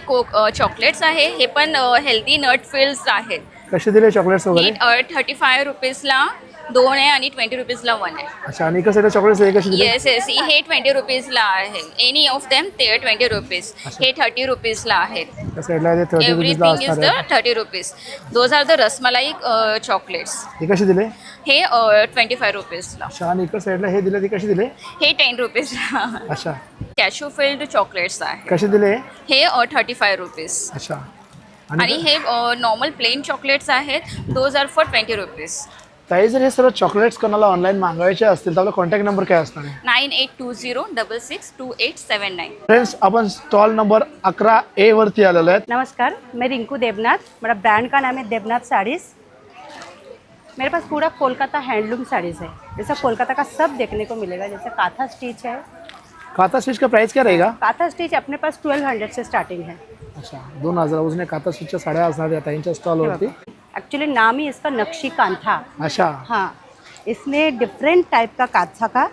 [SPEAKER 10] चॉकलेट्स आहे, हे पण हेल्दी नट फिल्स आहेत.
[SPEAKER 1] कसे दिले चॉकलेट्स वगैरे?
[SPEAKER 10] ही 35 रुपीजला 2 आहे आणि 20 रुपीजला 1 आहे.
[SPEAKER 1] अच्छा. आणि इकडे चॉकलेट्स हे कसे दिले?
[SPEAKER 10] Yes yes. हे 20 रुपीजला आहे. एनी ऑफ देम ते 20 रुपीज. हे 30 रुपीजला आहेत.
[SPEAKER 1] त्या साईडला ते 30 रुपीजला
[SPEAKER 10] एव्हरीथिंग इज
[SPEAKER 1] असणार
[SPEAKER 10] द
[SPEAKER 1] आहे.
[SPEAKER 10] 30 rupees. Those are the rasmalai chocolates.
[SPEAKER 1] हे कसे दिले?
[SPEAKER 10] हे 25 रुपीजला.
[SPEAKER 1] अच्छा. आणि इकडे साईडला हे दिले, ते कसे दिले?
[SPEAKER 10] हे 10 रुपीजला.
[SPEAKER 1] अच्छा.
[SPEAKER 10] कॅशू फिल्ड चॉकलेट्स आहे.
[SPEAKER 1] कसे दिले?
[SPEAKER 10] हे 35 रुपीज.
[SPEAKER 1] अच्छा.
[SPEAKER 10] आणि हे नॉर्मल प्लेन चॉकलेट्स आहेत. Those are for 20 rupees.
[SPEAKER 1] ताई जर हे सर्व चॉकलेट्स कोणाला ऑनलाईन मागवायचे असतील तर आपला कॉन्टॅक्ट नंबर काय असणार आहे?
[SPEAKER 10] 9820662879.
[SPEAKER 1] फ्रेंड्स, आपण स्टॉल नंबर 11A वरती आलेलो आहेत.
[SPEAKER 11] नमस्कार, मैं रिंकू देवनाथ. मेरा ब्रांड का नाम है देवनाथ साड़ीज़. मेरे पास पूरा कोलकाता हैंडलूम साड़ीज़ है. जैसा कोलकाता का सब देखने को मिलेगा. जैसे काथा स्टिच है.
[SPEAKER 1] काता स्टिच का प्राइस क्या रहेगा?
[SPEAKER 11] काथा स्टिच अपने पास 1200 से स्टार्टिंग है.
[SPEAKER 1] अच्छा. 2000 उसने काता स्टिचच्या साड्या असणार आहेत ताईंच्या स्टॉलवरती.
[SPEAKER 11] एक्चुअली नाम ही इसका नक्शी कांथा.
[SPEAKER 1] अच्छा.
[SPEAKER 11] हाँ, इसमें डिफरेंट टाइप का काथा का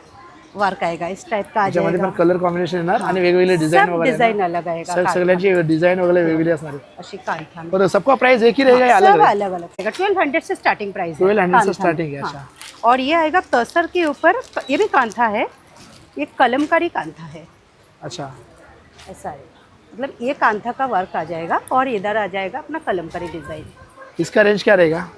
[SPEAKER 11] वर्क आएगा. इस टाइप का आ
[SPEAKER 1] त्याच्यामध्ये
[SPEAKER 11] जाएगा.
[SPEAKER 1] पण कलर कॉम्बिनेशन येणार आणि वेगवेगळे डिझाइन
[SPEAKER 11] सब
[SPEAKER 1] वगैरे
[SPEAKER 11] डिजाइन अलग आएगा.
[SPEAKER 1] सगळ्यांची डिझाइन वगैरे वेगवेगळी असणार आहे.
[SPEAKER 11] अशी कांथा.
[SPEAKER 1] पर सबका प्राइस एक ही रहेगा या
[SPEAKER 11] सब
[SPEAKER 1] अलग है?
[SPEAKER 11] अलग अलग रहेगा. 1200 से स्टार्टिंग प्राइस है.
[SPEAKER 1] 1200 से
[SPEAKER 11] कांथा.
[SPEAKER 1] स्टार्टिंग है.
[SPEAKER 11] हाँ.
[SPEAKER 1] अच्छा.
[SPEAKER 11] और ये आएगा तसर के ऊपर. ये भी कांथा है. ये कलमकारी कांथा है.
[SPEAKER 1] अच्छा.
[SPEAKER 11] ऐसा है. मतलब ये कांथा का वर्क आ जाएगा और इधर आ जाएगा अपना कलमकारी डिजाइन.
[SPEAKER 1] इसका रेंज क्या रहेगा?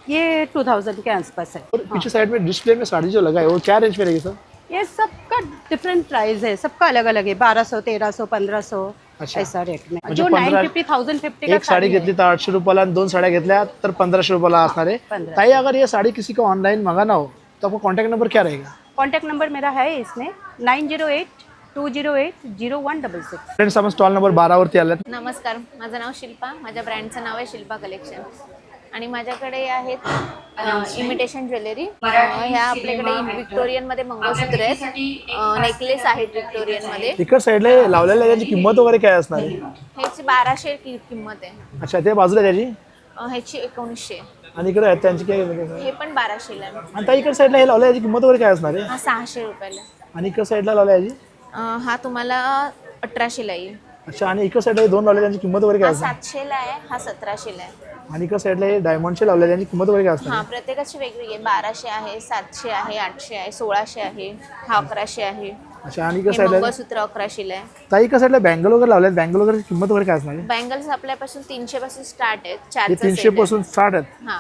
[SPEAKER 11] ये 2000 के आसपास है.
[SPEAKER 1] और पीछे साइड में डिस्प्ले में साड़ी जो लगा है वो क्या रेंज में रहेगी सर?
[SPEAKER 11] ये सबका डिफरेंट प्राइस है. सबका अलग अलग है. 1200 1300 1500
[SPEAKER 1] अच्छा.
[SPEAKER 11] ऐसा रेट में.
[SPEAKER 1] म्हणजे
[SPEAKER 11] जो
[SPEAKER 1] 15
[SPEAKER 11] 950 1050 का
[SPEAKER 1] एक साड़ी घेतली तर 800 रुपयाला आणि 2 साड्या घेतल्या तर 1500 रुपयाला असणार आहे.
[SPEAKER 11] 1500.
[SPEAKER 1] ताई, अगर ये साड़ी किसी को ऑनलाइन मंगाना हो तो आपका कॉन्टैक्ट नंबर क्या रहेगा?
[SPEAKER 11] कॉन्टैक्ट नंबर मेरा है इसमें 9082080166.
[SPEAKER 1] फ्रेंड्स, आपण स्टॉल नंबर 12 वरती आलात.
[SPEAKER 12] नमस्कार, माझं नाव शिल्पा. माझ्या ब्रँडचं नाव आहे शिल्पा कलेक्शन. आणि माझ्याकडे आहेत इमिटेशन ज्वेलरी. ह्या आपल्याकडे विक्टोरियनमध्ये मंगळसूत्र आहेत, नेकलेस आहेत विक्टोरियनमध्ये.
[SPEAKER 1] इकड साईडला हे लावलेल्या त्याची किंमत वगैरे काय असणार आहे?
[SPEAKER 12] ह्याची 1200 किंमत आहे.
[SPEAKER 1] अच्छा. ते बाजूला त्याची
[SPEAKER 12] ह्याची 1900.
[SPEAKER 1] आणि इकडे आहेत त्यांची काय किंमत आहे?
[SPEAKER 12] हे पण 1200ला आहे.
[SPEAKER 1] आणि ताई इकडे साईडला हे लावल्या याची किंमत वगैरे काय असणार आहे?
[SPEAKER 12] हा 600 रुपयाला.
[SPEAKER 1] आणि इकडे साईडला लावल्या याची?
[SPEAKER 12] हा तुम्हाला 1800ला येईल.
[SPEAKER 1] अच्छा. आणि इकडे साईडला हे दोन लावल्या त्यांची किंमत वगैरे काय
[SPEAKER 12] हा
[SPEAKER 1] असणार?
[SPEAKER 12] 700ला आहे, हा 1700ला आहे.
[SPEAKER 1] आणि इकडे साईडला हे डायमंडचे लावल्या त्यांची किंमत वगैरे काय असणार?
[SPEAKER 12] हा प्रत्येकाची वेगवेगळी आहे. 1200 आहे, 700 आहे, 800 आहे, 1600 आहे, हा 1100 आहे.
[SPEAKER 1] अच्छा. आणि इकडे
[SPEAKER 12] हे
[SPEAKER 1] साईडला
[SPEAKER 12] मंगळसूत्र 1100ला आहे.
[SPEAKER 1] ताई इकडे साईडला बँगल वगैरे लावल्यात, बँगल वगैरे किंमत वगैरे काय असणार आहे?
[SPEAKER 12] बँगल्स आपल्यापासून 300 पासून स्टार्ट आहेत.
[SPEAKER 1] हे
[SPEAKER 12] 4चा
[SPEAKER 1] 300
[SPEAKER 12] set आहे.
[SPEAKER 1] पासून स्टार्ट आहेत.
[SPEAKER 12] हा.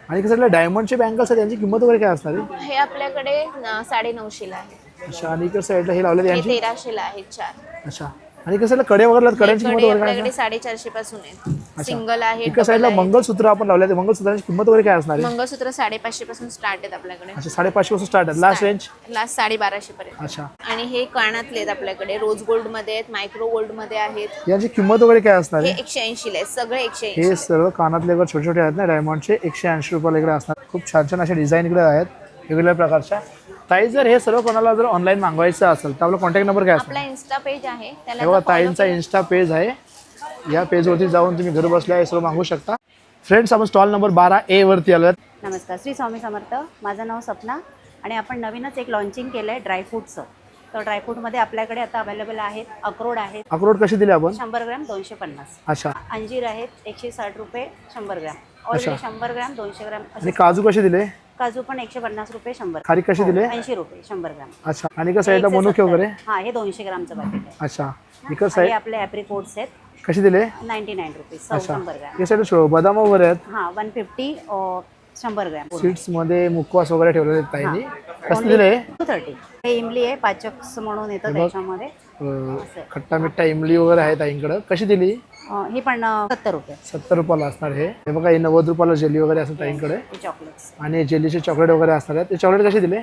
[SPEAKER 1] आणि इकडे साईडला डायमंडचे बँगल्स आहेत त्यांची किंमत वगैरे काय असणार आहे?
[SPEAKER 12] हे आपल्याकडे 950ला आहे.
[SPEAKER 1] अच्छा. आणि इकडे साईडला हे लावले
[SPEAKER 12] हे
[SPEAKER 1] त्यांची?
[SPEAKER 12] 1300ला आहेत 4.
[SPEAKER 1] अच्छा. आणि इकडे साईडला कडे वगैरे लावल्यात, कड्यांची किंमत
[SPEAKER 12] कडे
[SPEAKER 1] वगैरे काय
[SPEAKER 12] आपल्याकडे
[SPEAKER 1] असणार?
[SPEAKER 12] 450 पासून आहेत. सिंगल आहे,
[SPEAKER 1] इकडे साईडला मंगळसूत्र आपण लावले, मंगळसूत्राची किंमत वगैरे काय असणार आहे?
[SPEAKER 12] मंगळसूत्र 550 पासून स्टार्ट आहेत आपल्याकडे.
[SPEAKER 1] अच्छा. 550 पासून स्टार्ट आहे. Last range?
[SPEAKER 12] लास्ट 1250 पर्यंत.
[SPEAKER 1] अच्छा.
[SPEAKER 12] आणि हे कानातले आहेत आपल्याकडे, रोज गोल्ड मध्ये आहेत, मायक्रो गोल्ड मध्ये आहेत.
[SPEAKER 1] यांची किंमत वगैरे काय असणार
[SPEAKER 12] हे
[SPEAKER 1] आहे?
[SPEAKER 12] 180 ला आहेत, सगळे 180.
[SPEAKER 1] हे सर्व कानातले वगैरे छोटे छोटे आहेत ना डायमंडचे, 180 रुपयाला इकडे असणार. खूप छान छान अशा डिझाईन इकडे आहेत वेगवेगळ्या प्रकारच्या. ताई जर हे सर्व कोणाला जर ऑनलाईन मागवायचं असेल तर आपला कॉन्टॅक्ट नंबर काय असणार?
[SPEAKER 12] आपला इन्स्टा पेज आहे,
[SPEAKER 1] हे बघा ताईंचा इन्स्टा पेज आहे या पेजवरती जाऊन तुम्ही घर बसल्या हे सर्व मागवू शकता. फ्रेंड्स, आपण स्टॉल नंबर 12A वरती आलो आहेत.
[SPEAKER 11] नमस्कार, श्री स्वामी समर्थ. माझं नाव सपना आणि आपण नवीनच एक लॉन्चिंग केलं आहे ड्रायफ्रूटचं. तर ड्रायफ्रूटमध्ये आपल्याकडे आता अवेलेबल आहेत अक्रोड आहेत.
[SPEAKER 1] अक्रोड कसे दिले आपण?
[SPEAKER 11] 100 ग्रॅम 250.
[SPEAKER 1] अच्छा.
[SPEAKER 11] अंजीर आहेत 160 रुपये 100 ग्रॅम. Already 100 gram 200 gram.
[SPEAKER 1] आणि काजू कसे दिले?
[SPEAKER 11] काजू पण 150 रुपये 100.
[SPEAKER 1] खारीक कशी दिले?
[SPEAKER 11] 80 रुपये 100 ग्रॅम.
[SPEAKER 1] अच्छा. आणि कसं आहे मनुके वगैरे?
[SPEAKER 11] हां, हे 200 ग्रामचं पॅकेट आहे.
[SPEAKER 1] अच्छा. इकडं
[SPEAKER 11] हे आपले ॲप्रिकोट्स आहेत.
[SPEAKER 1] कशी दिले?
[SPEAKER 11] 99 रुपीज.
[SPEAKER 1] अच्छा.
[SPEAKER 11] 100 ग्रॅम.
[SPEAKER 1] या साईड बदाम वगैरे आहेत.
[SPEAKER 11] हां, 150 100 ग्रॅम.
[SPEAKER 1] सीड्स मध्ये मुखवास वगैरे ठेवलेले आहेत ताईंनी. कसं दिले?
[SPEAKER 11] 230. हे इमली आहे, पाचक्स म्हणून येतं त्याच्यामध्ये.
[SPEAKER 1] खट्टा मिठ्ठा इमली वगैरे आहे ताईंकडे. कशी दिली?
[SPEAKER 11] ही पण 70 रुपये.
[SPEAKER 1] 70 रुपयाला असणार हे. हे बघा, हे 90 रुपयाला जेली वगैरे असतात ताईंकडे.
[SPEAKER 11] चॉकलेट्स
[SPEAKER 1] आणि जेलीचे चॉकलेट वगैरे असणार आहेत. ते चॉकलेट कसे दिले?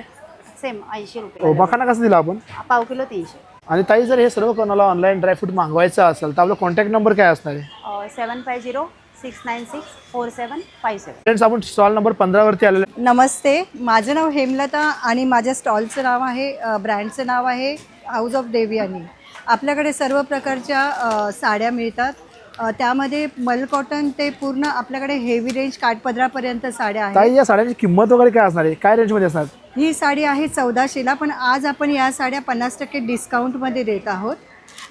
[SPEAKER 11] सेम 80 रुपये.
[SPEAKER 1] मखाना कसं दिला आपण?
[SPEAKER 11] पाव किलो 300.
[SPEAKER 1] आणि ताई, जर हे सर्व कोणाला ऑनलाईन ड्रायफ्रूट मागवायचं असेल तर आपला कॉन्टॅक्ट नंबर काय असणार आहे?
[SPEAKER 11] 7506964757.
[SPEAKER 1] फ्रेंड्स, आपण स्टॉल नंबर 15 वरती आलेलो आहे.
[SPEAKER 3] नमस्ते, माझं नाव हेमलता आणि माझ्या स्टॉलचं नाव आहे ब्रँडचं नाव आहे हाऊस ऑफ देवयानी. आपल्याकडे सर्व प्रकारच्या साड्या मिळतात. त्यामध्ये मल कॉटन ते पूर्ण आपल्याकडे हेवी रेंज काठपदरापर्यंत साड्या आहेत.
[SPEAKER 1] ताई, या साड्यांची किंमत वगैरे काय असणार आहे? काय रेंजमध्ये असणार?
[SPEAKER 3] ही साडी आहे 1400ला, पण आज आपण या साड्या 50% डिस्काउंटमध्ये देत आहोत.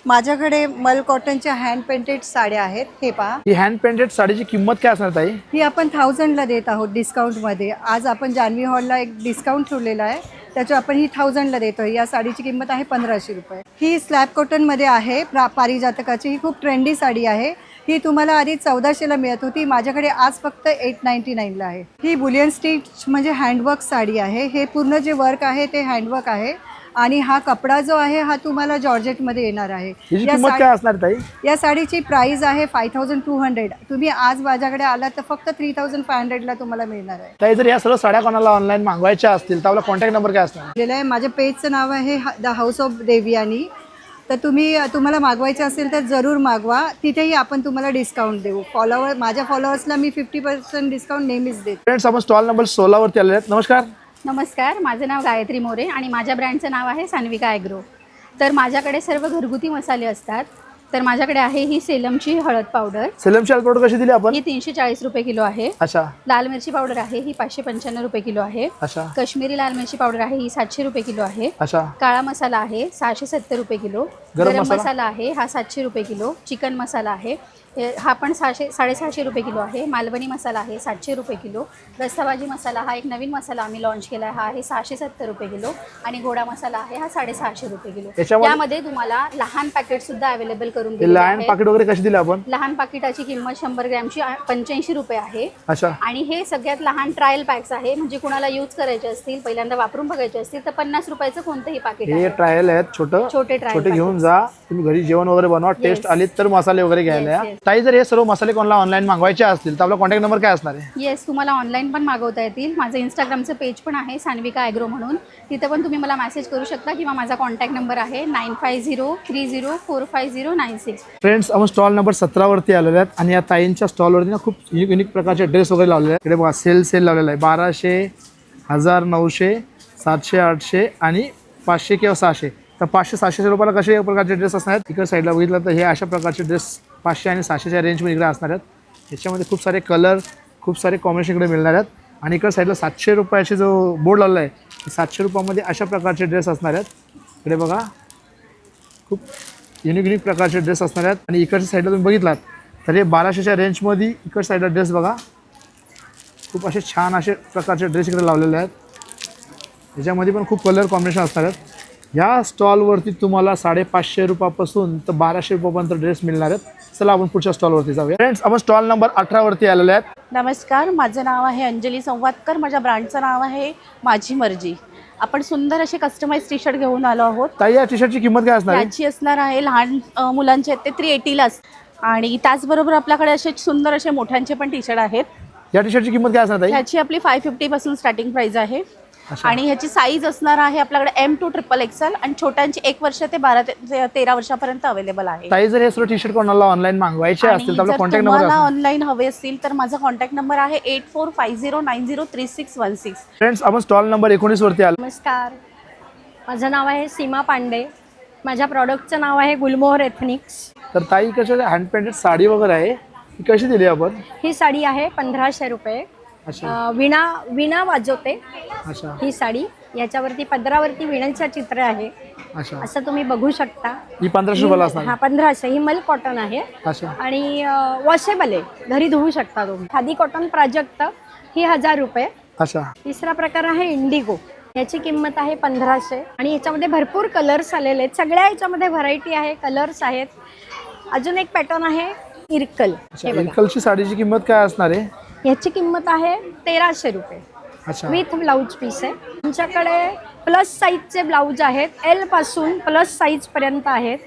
[SPEAKER 3] माझ्याकडे मल कॉटनच्या हँड पेंटेड साड्या आहेत. हे पहा,
[SPEAKER 1] ही हँड पेंटेड साडीची किंमत काय असणार ताई?
[SPEAKER 3] ही आपण 1000ला देत आहोत डिस्काउंटमध्ये. आज आपण जान्हवी हॉलला एक डिस्काउंट ठेवलेला आहे, त्याच्या आपण ही 1000ला देतो. या साडीची किंमत आहे 1500 रुपये. ही स्लॅब कॉटनमध्ये आहे पारिजातकाची. ही खूप ट्रेंडी साडी आहे. ही तुम्हाला आधी 1400ला मिळत होती, माझ्याकडे आज फक्त 899ला आहे. ही बुलियन स्टिच म्हणजे हँडवर्क साडी आहे. हे पूर्ण जे वर्क आहे ते हँडवर्क आहे. आणि हा कपडा जो आहे हा तुम्हाला जॉर्जेटमध्ये येणार आहे.
[SPEAKER 1] याची किंमत काय असणार ताई?
[SPEAKER 3] या साडीची प्राइस आहे 5200. तुम्ही आज माझ्याकडे आलात तर फक्त 3500ला तुम्हाला मिळणार आहे.
[SPEAKER 1] ताई, जर या सर्व साड्या कोणाला ऑनलाईन मागवायच्या असतील तर आपला कॉन्टॅक्ट नंबर काय असणार?
[SPEAKER 3] माझ्या पेजचं नाव आहे द हाऊस ऑफ देवयानी. तर तुम्हाला मागवायचं असेल तर जरूर मागवा. तिथेही आपण तुम्हाला डिस्काउंट देऊ. माझ्या फॉलोअर्सला मी 50% डिस्काउंट नेहमीच देते.
[SPEAKER 1] फ्रेंड्स, आपण स्टॉल नंबर 16 वरती आलेले आहेत. नमस्कार.
[SPEAKER 4] नमस्कार, माझं नाव गायत्री मोरे आणि माझ्या ब्रँडचं नाव आहे सान्विका ॲग्रो. तर माझ्याकडे सर्व घरगुती मसाले असतात. तर माझ्याकडे आहे ही सेलमची हळद पावडर.
[SPEAKER 1] सेलमची हळद पावडर कशी दिली आपण?
[SPEAKER 4] ही 340 रुपये किलो आहे.
[SPEAKER 1] अच्छा.
[SPEAKER 4] लाल मिरची पावडर आहे ही 595 रुपये किलो आहे.
[SPEAKER 1] अच्छा.
[SPEAKER 4] काश्मीरी लाल मिरची पावडर आहे ही 700 रुपये किलो आहे.
[SPEAKER 1] अच्छा.
[SPEAKER 4] काळा मसाला आहे 670 रुपये किलो. गरम मसाला आहे हा 700 रुपये किलो. चिकन मसाला आहे हा पण 650 रुपये किलो आहे. मालवणी मसाला आहे 700 रुपये किलो. रस्साभाजी मसाला हा एक नवीन मसाला आम्ही लॉन्च केला आहे, हा आहे 670 रुपये किलो. आणि गोडा मसाला आहे हा 650 रुपये किलो. यामध्ये तुम्हाला लहान पॅकेट सुद्धा अवेलेबल करून दिले
[SPEAKER 1] लहान पाकिट वगैरे कशी दिली आपण?
[SPEAKER 4] लहान पाकिटाची किंमत 100 ग्रॅमची 85 रुपये आहे.
[SPEAKER 1] अच्छा.
[SPEAKER 4] आणि हे सगळ्यात लहान ट्रायल पॅक्स आहे, म्हणजे कुणाला यूज करायचे असतील, पहिल्यांदा वापरून बघायचे असतील तर 50 रुपयाचं कोणतंही पाकिट
[SPEAKER 1] हे
[SPEAKER 4] आहे.
[SPEAKER 1] ट्रायल आहेत, छोटे घेऊन जा. तुम्ही घरी जेवण वगैरे बनवा, टेस्ट आली तर मसाले वगैरे घ्यायला या. ताई, जर हे सर्व मसाले कोणाला ऑनलाईन मागवायचे असतील तर आपला कॉन्टॅक्ट नंबर काय असणार आहे?
[SPEAKER 4] येस, तुम्हाला ऑनलाईन पण मागवता येतील. माझं इंस्टाग्रामचं पेज पण आहे सान्विका ॲग्रो म्हणून. तिथं पण तुम्ही मला मेसेज करू शकता किंवा माझा कॉन्टॅक्ट नंबर आहे 9503045096.
[SPEAKER 1] फ्रेंड्स, आपण स्टॉल नंबर 17 वरती आलेले आहेत आणि या ताईंच्या स्टॉलवरती ना खूप युनिक प्रकारचे ड्रेस वगैरे लावलेले आहेत. इकडे बघा, सेल लावलेला आहे. 1200, 1000, 900, 700, 800 आणि 500 किंवा 600. तर 500-600 रुपयाला कसे प्रकारचे ड्रेस असणार आहेत? इकडे साईडला बघितलं तर हे अशा प्रकारचे ड्रेस 500 आणि 600च्या रेंजमध्ये इकडे असणार आहेत. याच्यामध्ये खूप सारे कलर, खूप सारे कॉम्बिनेशन इकडे मिळणार आहेत. आणि इकडे साईडला 700 रुपयाचे जो बोर्ड लावला आहे, 700 रुपयामध्ये अशा प्रकारचे ड्रेस असणार आहेत. इकडे बघा, खूप युनिक प्रकारचे ड्रेस असणार आहेत. आणि इकडच्या साईडला तुम्ही बघितलात तर हे 1200च्या रेंजमध्ये इकडच्या साईडला ड्रेस बघा, खूप असे छान असे प्रकारचे ड्रेस इकडे लावलेले आहेत. याच्यामध्ये पण खूप कलर कॉम्बिनेशन असणार आहेत. या स्टॉलवरती तुम्हाला 550 रुपयापासून तर 1200 रुपयापर्यंत ड्रेस मिळणार आहेत. चला आपण पुढच्या स्टॉलवरती जाऊया. फ्रेंड्स, आपण स्टॉल नंबर 18 वरती आलेले आहेत.
[SPEAKER 6] नमस्कार, माझं नाव आहे अंजली संवादकर. माझ्या ब्रँडचं नाव आहे माझी मर्जी. आपण सुंदर असे कस्टमाइज टी शर्ट घेऊन आलो आहोत.
[SPEAKER 1] ताई, या टी शर्टची किंमत काय असणार?
[SPEAKER 6] याची असणार आहे लहान मुलांचे आहेत ते 380लाच. आणि त्याचबरोबर आपल्याकडे असे सुंदर असे मोठ्यांचे पण टी शर्ट आहेत.
[SPEAKER 1] या टी शर्टची किंमत काय असणार ताई?
[SPEAKER 6] ह्याची आपली 550 पासून स्टार्टिंग प्राइस आहे. आणि ह्याची साईज असणार आहे आपल्याकडे M to XXL आणि छोट्यांची 1 वर्ष ते 12 ते 13 वर्षापर्यंत अवेलेबल आहे.
[SPEAKER 1] ताई, जर हे सर्व टी शर्ट कोणाला ऑनलाईन मागवायचे असतील तर आपला कॉन्टॅक्ट नंबर
[SPEAKER 6] तुम्हाला ऑनलाईन हवे असतील तर माझा कॉन्टॅक्ट नंबर आहे 8450903616.
[SPEAKER 1] फ्रेंड्स, आपण स्टॉल नंबर 19 वरती आलो.
[SPEAKER 13] नमस्कार, माझं नाव आहे सीमा पांडे. माझ्या प्रॉडक्टचं नाव आहे गुलमोहर एथनिक्स.
[SPEAKER 1] तर ताई कशा हँड पेंटेड साडी वगैरे आहे, ही कशी दिली आपण?
[SPEAKER 3] ही साडी आहे 1500 रुपये.
[SPEAKER 1] अच्छा
[SPEAKER 3] विणा वाजवते
[SPEAKER 1] अच्छा
[SPEAKER 3] ही साडी. याच्यावरती पदरावरती विणांचं चित्र आहे.
[SPEAKER 1] अच्छा,
[SPEAKER 3] असं तुम्ही बघू शकता.
[SPEAKER 1] ही 1500 रुपयाला असणार.
[SPEAKER 3] हा 1500. ही मल कॉटन आहे
[SPEAKER 1] अच्छा
[SPEAKER 3] आणि वॉशेबल आहे, घरी धुवू शकता तुम्ही. खादी कॉटन प्राजक्त ही 1000 रुपये.
[SPEAKER 1] अच्छा
[SPEAKER 3] तिसरा प्रकार आहे इंडिगो. याची किंमत आहे 1500 आणि याच्यामध्ये भरपूर कलर्स आलेले आहेत. सगळ्या याच्यामध्ये व्हरायटी आहे, कलर्स आहेत. अजून एक पॅटर्न आहे इरकल.
[SPEAKER 1] अच्छा, इरकलची साडीची किंमत काय असणार आहे?
[SPEAKER 3] याची किंमत आहे 1300 रुपये.
[SPEAKER 1] अच्छा
[SPEAKER 3] विथ ब्लाऊज पीस आहे. तुमच्याकडे प्लस साईजचे ब्लाऊज आहेत, एल पासून प्लस साईज पर्यंत आहेत.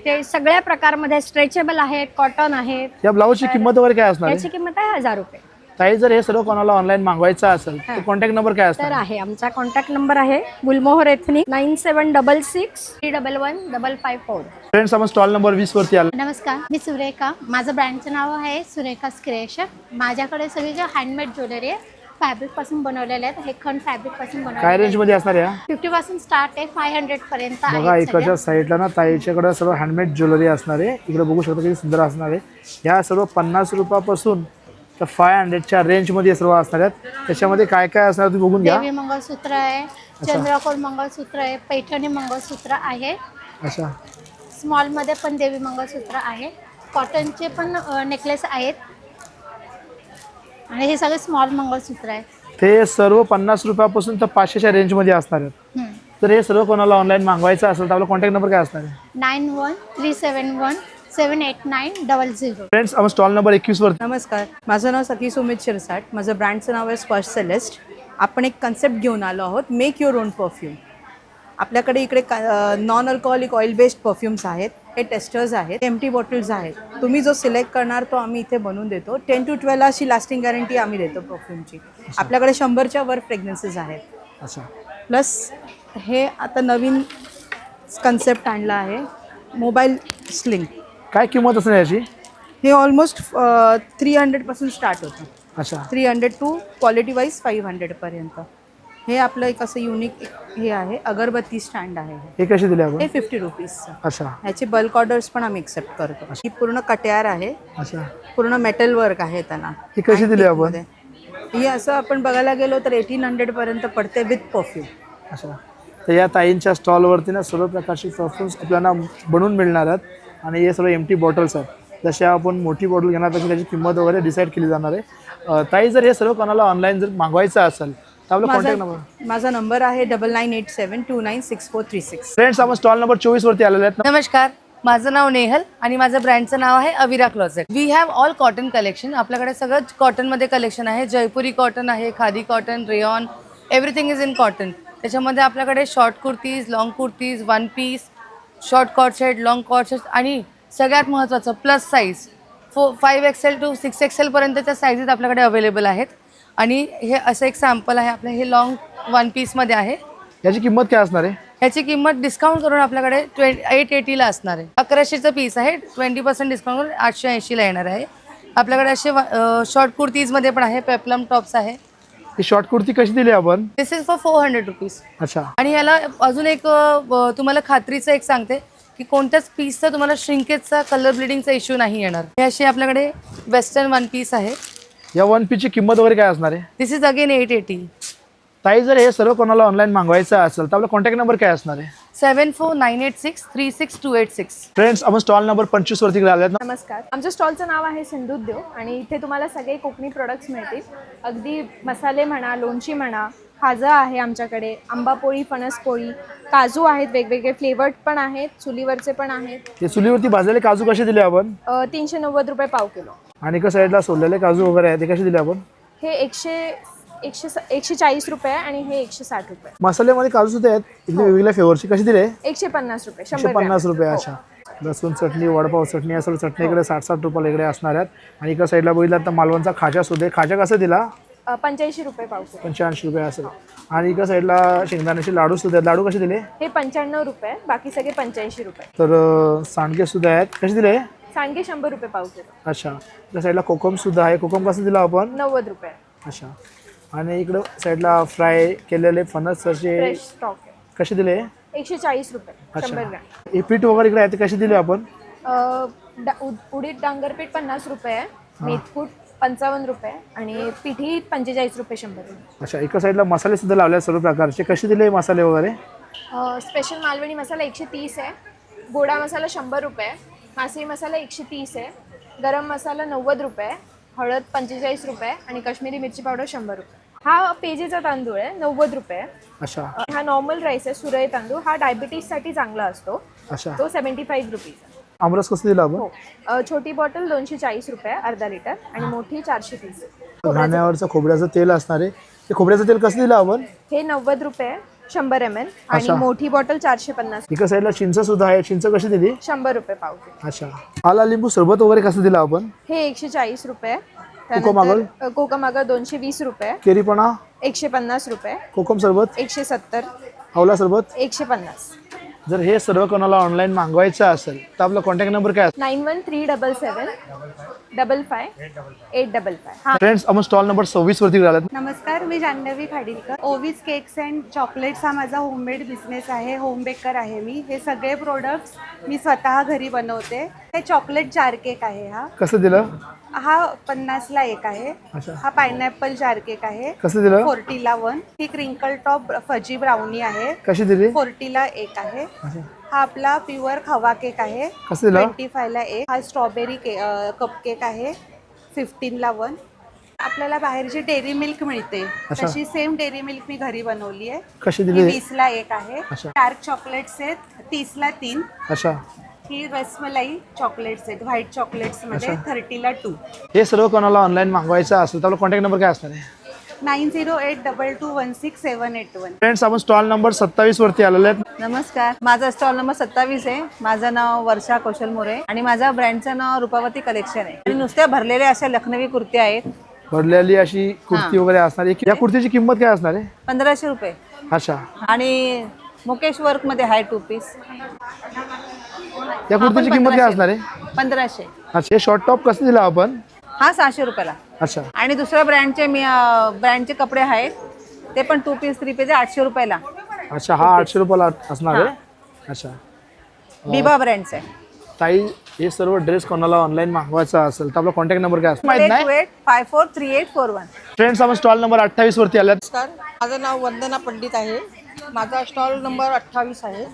[SPEAKER 3] ते सगळ्या प्रकारमध्ये स्ट्रेचेबल आहेत, कॉटन आहेत.
[SPEAKER 1] या ब्लाऊजची किंमत वगैरे काय असणार
[SPEAKER 3] याची
[SPEAKER 1] आहे?
[SPEAKER 3] किंमत आहे 1000 रुपये.
[SPEAKER 1] ताई जर हे सर्व कोणाला ऑनलाईन मागवायचं असेल तर कॉन्टॅक्ट नंबर काय
[SPEAKER 3] तर
[SPEAKER 1] असणार?
[SPEAKER 3] आहे आमचा कॉन्टॅक्ट नंबर आहे गुलमोहर एथनिक 9766311554.
[SPEAKER 1] फ्रेंड्स, आपण स्टॉल नंबर 20 वरती आलो.
[SPEAKER 4] नमस्कार, मी सुरेखा. माझं ब्रँडचं नाव आहे सुरेखास क्रिएशन. माझ्याकडे सगळी जे हँडमेड ज्वेलरी आहे फॅब्रिकपासून बनवलेले आहेत. हे खंड फॅब्रिकपासून
[SPEAKER 1] काय
[SPEAKER 4] बनवलेले
[SPEAKER 1] रेंज मध्ये असणार या?
[SPEAKER 4] 50 पासून स्टार्ट आहे, 500 पर्यंत
[SPEAKER 1] बघा
[SPEAKER 4] आहे.
[SPEAKER 1] इकडच्या साईडला ना ताईच्याकडे सर्व हँडमेड ज्वेलरी असणार आहे. इकडे बघू शकता किती सुंदर असणार आहे. ह्या सर्व 50 रुपयापासून तर 500च्या रेंजमध्ये सर्व असणार आहेत. त्याच्यामध्ये काय काय असणार तुम्ही बघून घ्या.
[SPEAKER 4] देवी मंगळसूत्र आहे, चंद्रकोर मंगळसूत्र आहे, पैठणी मंगळसूत्र आहे.
[SPEAKER 1] अच्छा,
[SPEAKER 4] स्मॉलमध्ये पण देवी मंगळसूत्र आहे. कॉटनचे पण नेकलेस आहेत आणि हे सगळे स्मॉल मंगळसूत्र आहे.
[SPEAKER 1] ते सर्व 50 रुपयापासून तर 500च्या रेंजमध्ये असणार आहेत. तर हे सर्व कोणाला ऑनलाईन मागवायचं असेल तर आपला कॉन्टॅक्ट नंबर काय असणार आहे?
[SPEAKER 4] 9137178900.
[SPEAKER 1] फ्रेंड्स, आपण स्टॉल नंबर 21 वरती.
[SPEAKER 13] नमस्कार, माझं नाव सती सुमित शिरसाट. माझं ब्रँडचं नाव आहे स्पर्श सेलेस्ट. आपण एक कन्सेप्ट घेऊन आलो आहोत, मेक युअर ओन परफ्यूम. आपल्याकडे इकडे non alcoholic oil based perfumes आहेत. हे टेस्टर्स आहेत, एम्प्टी बॉटल्स आहेत. तुम्ही जो सिलेक्ट करणार तो आम्ही इथे बनवून देतो. 10 to 12 अशी लास्टिंग गॅरंटी आम्ही देतो परफ्यूमची. आपल्याकडे 100च्या वर फ्रेग्रन्सेस आहेत.
[SPEAKER 1] अच्छा,
[SPEAKER 13] प्लस हे आता नवीन कन्सेप्ट आणला आहे, मोबाईल स्लिंग.
[SPEAKER 1] काय किंमत असणार याची?
[SPEAKER 13] हे ऑलमोस्ट 300 पासून स्टार्ट होतं.
[SPEAKER 1] अच्छा,
[SPEAKER 13] 300 टू क्वालिटी वाईज 500 पर्यंत. हे आपलं एक असं युनिक हे आहे, अगरबत्ती स्टँड आहे.
[SPEAKER 1] हे कसे दिले आपण?
[SPEAKER 13] हे 50 रुपीजचं.
[SPEAKER 1] अच्छा
[SPEAKER 13] ह्याची बल्क ऑर्डर्स पण आम्ही एक्सेप्ट करतो. ही पूर्ण कट्यार आहे,
[SPEAKER 1] अच्छा,
[SPEAKER 13] पूर्ण मेटल वर्क आहे त्याला.
[SPEAKER 1] ही कशी दिली आपण?
[SPEAKER 13] ही असं आपण बघायला गेलो तर 1800 पर्यंत पडते विथ परफ्यूम.
[SPEAKER 1] अच्छा, तर या ताईंच्या स्टॉलवरती ना सर्व प्रकारचे परफ्यूम्स आपल्याला बनवून मिळणार आहेत. आणि हे सर्व एम्प्टी बॉटल्स आहेत. जसे आपण मोठी बॉटल घेणार त्याची त्याची किंमत वगैरे डिसाईड केली जाणार आहे. ताई जर हे सर्व कोणाला ऑनलाईन जर मागवायचं असेल तर आपला कॉन्टॅक्ट नंबर?
[SPEAKER 13] माझा नंबर आहे 9987296436.
[SPEAKER 1] फ्रेंड्स, आपण स्टॉल नंबर 24 वरती आलेले आहेत.
[SPEAKER 14] नमस्कार, माझं नाव नेहल आणि माझं ब्रँडचं नाव आहे Avira closet. We have all cotton collection. आपल्याकडे सगळं कॉटनमध्ये कलेक्शन आहे. जयपुरी कॉटन आहे, khadi cotton, rayon, everything is in cotton. त्याच्यामध्ये आपल्याकडे short kurtis, long kurtis, one piece, short coord set, long coord set आणि सगळ्यात महत्त्वाचं plus size 5XL to 6XL पर्यंतच्या साईजेस आपल्याकडे अवेलेबल आहेत. आणि हे असं एक सॅम्पल आहे आपलं, हे लॉंग वन पीसमध्ये आहे.
[SPEAKER 1] याची किंमत काय असणार आहे?
[SPEAKER 14] ह्याची किंमत डिस्काउंट करून आपल्याकडे 880ला असणार आहे. 1100चं पीस आहे. 20% डिस्काउंट करून 880ला येणार आहे. आपल्याकडे असे शॉर्ट कुर्तीजमध्ये पण आहे, पेप्लम टॉप्स आहे.
[SPEAKER 1] ही शॉर्ट कुर्ती कशी दिली आपण?
[SPEAKER 14] दिस इज फॉर 400 रुपीज.
[SPEAKER 1] अच्छा,
[SPEAKER 14] आणि याला अजून एक तुम्हाला खात्रीचं एक सांगते की कोणत्याच पीसचा तुम्हाला श्रिंकेजचा, कलर ब्लिडिंगचा इश्यू नाही येणार. हे असे आपल्याकडे वेस्टर्न वन पीस आहे.
[SPEAKER 1] या वन पीसची किंमत वगैरे काय असणार आहे?
[SPEAKER 14] दिस इज अगेन 880.
[SPEAKER 1] ताई जर हे सर्व कोणाला ऑनलाईन मागवायचं असेल तर आपला कॉन्टॅक्ट नंबर काय असणार आहे?
[SPEAKER 14] 7498636286.
[SPEAKER 1] फ्रेंड्स, आपण स्टॉल नंबर 25 वरती आले आहेत.
[SPEAKER 8] नमस्कार, आमच्या स्टॉलचं नाव आहे सिंधुद्योग आणि इथे तुम्हाला सगळे कोकणी प्रोडक्ट्स मिळतील. अगदी मसाले म्हणा, लोणची म्हणा, खाजं आहे आमच्याकडे, आंबापोळी, फणसपोळी, काजू आहेत, वेगवेगळे फ्लेवर्ड पण आहेत, चुलीवरचे पण आहेत.
[SPEAKER 1] ते चुलीवरती भाजलेले काजू कसे दिले आपण?
[SPEAKER 8] 390 रुपये पाव किलो.
[SPEAKER 1] आणि एका साईडला सोललेले काजू वगैरे आहेत, ते कसे दिले आपण?
[SPEAKER 8] हे 140 रुपये आणि हे 160 रुपये.
[SPEAKER 1] मसाल्यामध्ये काजू सुद्धा आहेत, इथले वेगवेगळ्या फ्लेवरची. कशी दिले?
[SPEAKER 8] 150 रुपये.
[SPEAKER 1] 150 रुपये. अच्छा, लसूण चटणी, वडापाव चटणी, या सर्व चटणी इकडे 60-60 रुपयाला इकडे असणार आहेत. आणि एका साईडला बघितलं तर मालवणचा खाजा सुद्धा. खाजा कसा दिला?
[SPEAKER 8] 85 रुपये पाव किलो.
[SPEAKER 1] 85 रुपये असेल. आणि एका साईडला शेंगदाण्याचे लाडू सुद्धा आहेत. लाडू कसे दिले?
[SPEAKER 8] हे 95 रुपये, बाकी सगळे 85 रुपये.
[SPEAKER 1] तर सांडगे सुद्धा आहेत. कसे दिले?
[SPEAKER 8] सांडगे 100 रुपये पाव किलो.
[SPEAKER 1] अच्छा, त्या साईडला कोकम सुद्धा आहे. कोकम कसं दिला आपण?
[SPEAKER 8] 90 रुपये.
[SPEAKER 1] अच्छा, आणि इकडं साईडला फ्राय केलेले फणस
[SPEAKER 8] फ्रेश स्टॉक आहे.
[SPEAKER 1] कसे दिले?
[SPEAKER 8] 140 रुपये. 100
[SPEAKER 1] अच्छा,
[SPEAKER 8] ग्रॅम.
[SPEAKER 1] हे पीठ वगैरे इकडे आहे, ते कसे दिले आपण?
[SPEAKER 8] उडीद डांगरपीठ 50 रुपये, मेथकूट 55 रुपये आणि पिठी 45 रुपये 100 रुपये.
[SPEAKER 1] अच्छा, एका साईडला मसाले सुद्धा लावले सर्व प्रकारचे. कसे दिले मसाले वगैरे?
[SPEAKER 8] स्पेशल मालवणी मसाला 130 आहे, गोडा मसाला 100 रुपये, मासळी मसाला 130 आहे, गरम मसाला 90 रुपये, हळद 45 रुपये आणि काश्मीरी मिरची पावडर 100 रुपये. हा पेजेचा तांदूळ आहे 90 रुपये.
[SPEAKER 1] अच्छा.
[SPEAKER 8] हा नॉर्मल राईस आहे सुरई तांदूळ, हा डायबिटीजसाठी चांगला असतो.
[SPEAKER 1] अच्छा.
[SPEAKER 8] तो 75 रुपीज.
[SPEAKER 1] आमरस कसं दिला आपण?
[SPEAKER 8] छोटी बॉटल 240 रुपये अर्धा लिटर आणि मोठी 430.
[SPEAKER 1] घाण्यावरचं खोबऱ्याचं तेल असणार आहे. ते खोबऱ्याचं तेल कसं दिलं आपण?
[SPEAKER 8] हे 90 रुपये 100 ml आणि मोठी बॉटल 450.
[SPEAKER 1] एका साईडला चिंच सुद्धा आहे. चिंच कशी दिली?
[SPEAKER 8] 100 रुपये पाव किलो.
[SPEAKER 1] अच्छा. आला लिंबू सरबत वगैरे कसं दिलं आपण?
[SPEAKER 8] हे 140 रुपये.
[SPEAKER 1] कोकम
[SPEAKER 8] कोकमागल 220 रुपये.
[SPEAKER 1] केरीपणा
[SPEAKER 8] 150 रुपये.
[SPEAKER 1] कोकम सरबत
[SPEAKER 8] 170.
[SPEAKER 1] आवला सरबत
[SPEAKER 8] 150.
[SPEAKER 1] जर हे सर्व कोणाला ऑनलाईन मागवायचं असेल तर आपला कॉन्टॅक्ट नंबर काय आहे?
[SPEAKER 8] 9137 55
[SPEAKER 1] फ्रेंड्स, आपण स्टॉल नंबर 26 वरती आलात.
[SPEAKER 3] नमस्कार, मी Janhavi Khadilkar. Ovi's cakes and chocolates हा माझा होममेड बिझनेस आहे. होम बेकर आहे मी. हे सगळे प्रोडक्ट्स मी स्वतः घरी बनवते. हे चॉकलेट जार केक आहे. हा
[SPEAKER 1] कसं दिलं?
[SPEAKER 3] हा 50ला एक आहे. हा पायनॅपल जार केक आहे.
[SPEAKER 1] कसं दिलं?
[SPEAKER 3] 40ला 1. ही क्रिंकल टॉप फजी ब्राउनी आहे.
[SPEAKER 1] कशी दिली?
[SPEAKER 3] 40ला एक आहे. हा आपला प्युअर खवा केक आहे.
[SPEAKER 1] कसं दिलं?
[SPEAKER 3] 25ला एक. हा स्ट्रॉबेरी कप केक आहे. 15ला 1. आपल्याला बाहेरची डेअरी मिल्क मिळते तशी सेम डेअरी मिल्क मी घरी बनवली आहे.
[SPEAKER 1] कशी दिली?
[SPEAKER 3] 20ला एक आहे. डार्क चॉकलेट्स आहेत 30ला 3.
[SPEAKER 1] अच्छा.
[SPEAKER 3] ही रसमलाई चॉकलेट्स आहेत व्हाईट चॉकलेट्स मध्ये 30ला 2.
[SPEAKER 1] हे सर्व कोणाला ऑनलाईन मागवायचं असेल तर आपला कॉन्टॅक्ट नंबर काय असणार आहे?
[SPEAKER 3] 9082216781.
[SPEAKER 1] फ्रेंड्स, आपण स्टॉल नंबर 27 वरती आलेले आहेत.
[SPEAKER 13] नमस्कार, माझा स्टॉल नंबर 27 आहे. माझं नाव वर्षा कौशल मोरे आणि माझ्या ब्रँडचं नाव रूपावती कलेक्शन आहे. आणि नुसत्या भरलेल्या अशा लखनवी कुर्त्या आहेत.
[SPEAKER 1] भरलेली अशी कुर्ती वगैरे असणार आहे. या कुर्तीची किंमत काय असणार आहे?
[SPEAKER 13] 1500 रुपये.
[SPEAKER 1] अच्छा.
[SPEAKER 13] आणि मुकेश वर्क मध्ये आहे 2 पीस.
[SPEAKER 1] या कुर्तीची किंमत काय असणार आहे?
[SPEAKER 13] 1500.
[SPEAKER 1] अच्छा. हे शॉर्ट टॉप कसं दिला आपण?
[SPEAKER 13] हा 600 रुपयाला.
[SPEAKER 1] अच्छा.
[SPEAKER 13] आणि दुसऱ्या ब्रँडचे कपडे आहेत ते पण 2 पीस 3 पीस 800 रुपयाला.
[SPEAKER 1] अच्छा. हा 800 रुपयाला असणार आहे. अच्छा.
[SPEAKER 13] बिबा ब्रँडचे आहे.
[SPEAKER 1] ताई, हे सर्व ड्रेस कोणाला ऑनलाईन मागवायचा असेल तर आपला कॉन्टॅक्ट नंबर काय असतो माहित नाही?
[SPEAKER 3] 88543841.
[SPEAKER 1] फ्रेंड्स, आपण स्टॉल नंबर 28 वरती आलात.
[SPEAKER 15] नमस्कार, माझं नाव वंदना पंडित आहे. माझा स्टॉल नंबर 28 आहे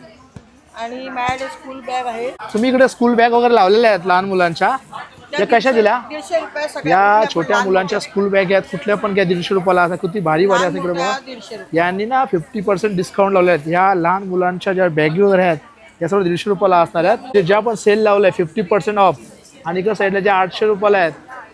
[SPEAKER 15] आणि माझ्याकडे स्कूल बॅग आहे.
[SPEAKER 1] तुम्ही इकडे स्कूल बॅग वगैरे लावलेल्या आहेत लहान मुलांच्या. या कशा दिल्या?
[SPEAKER 15] 150 रुपये
[SPEAKER 1] या छोट्या मुलांच्या स्कूल बॅग आहेत. कुठल्या पण घ्या 150 रुपयाला. आता किती भारी भारी असं इकडे बघा.
[SPEAKER 15] 150
[SPEAKER 1] यांनी ना 50% डिस्काउंट लावले आहेत. या लहान मुलांच्या ज्या बॅगी वगैरे आहेत या सर्व 150 रुपयाला असणार आहेत. जे ज्या पण सेल लावलाय 50% ऑफ. आणि इकडे साईडला ज्या 800 रुपयाला आहेत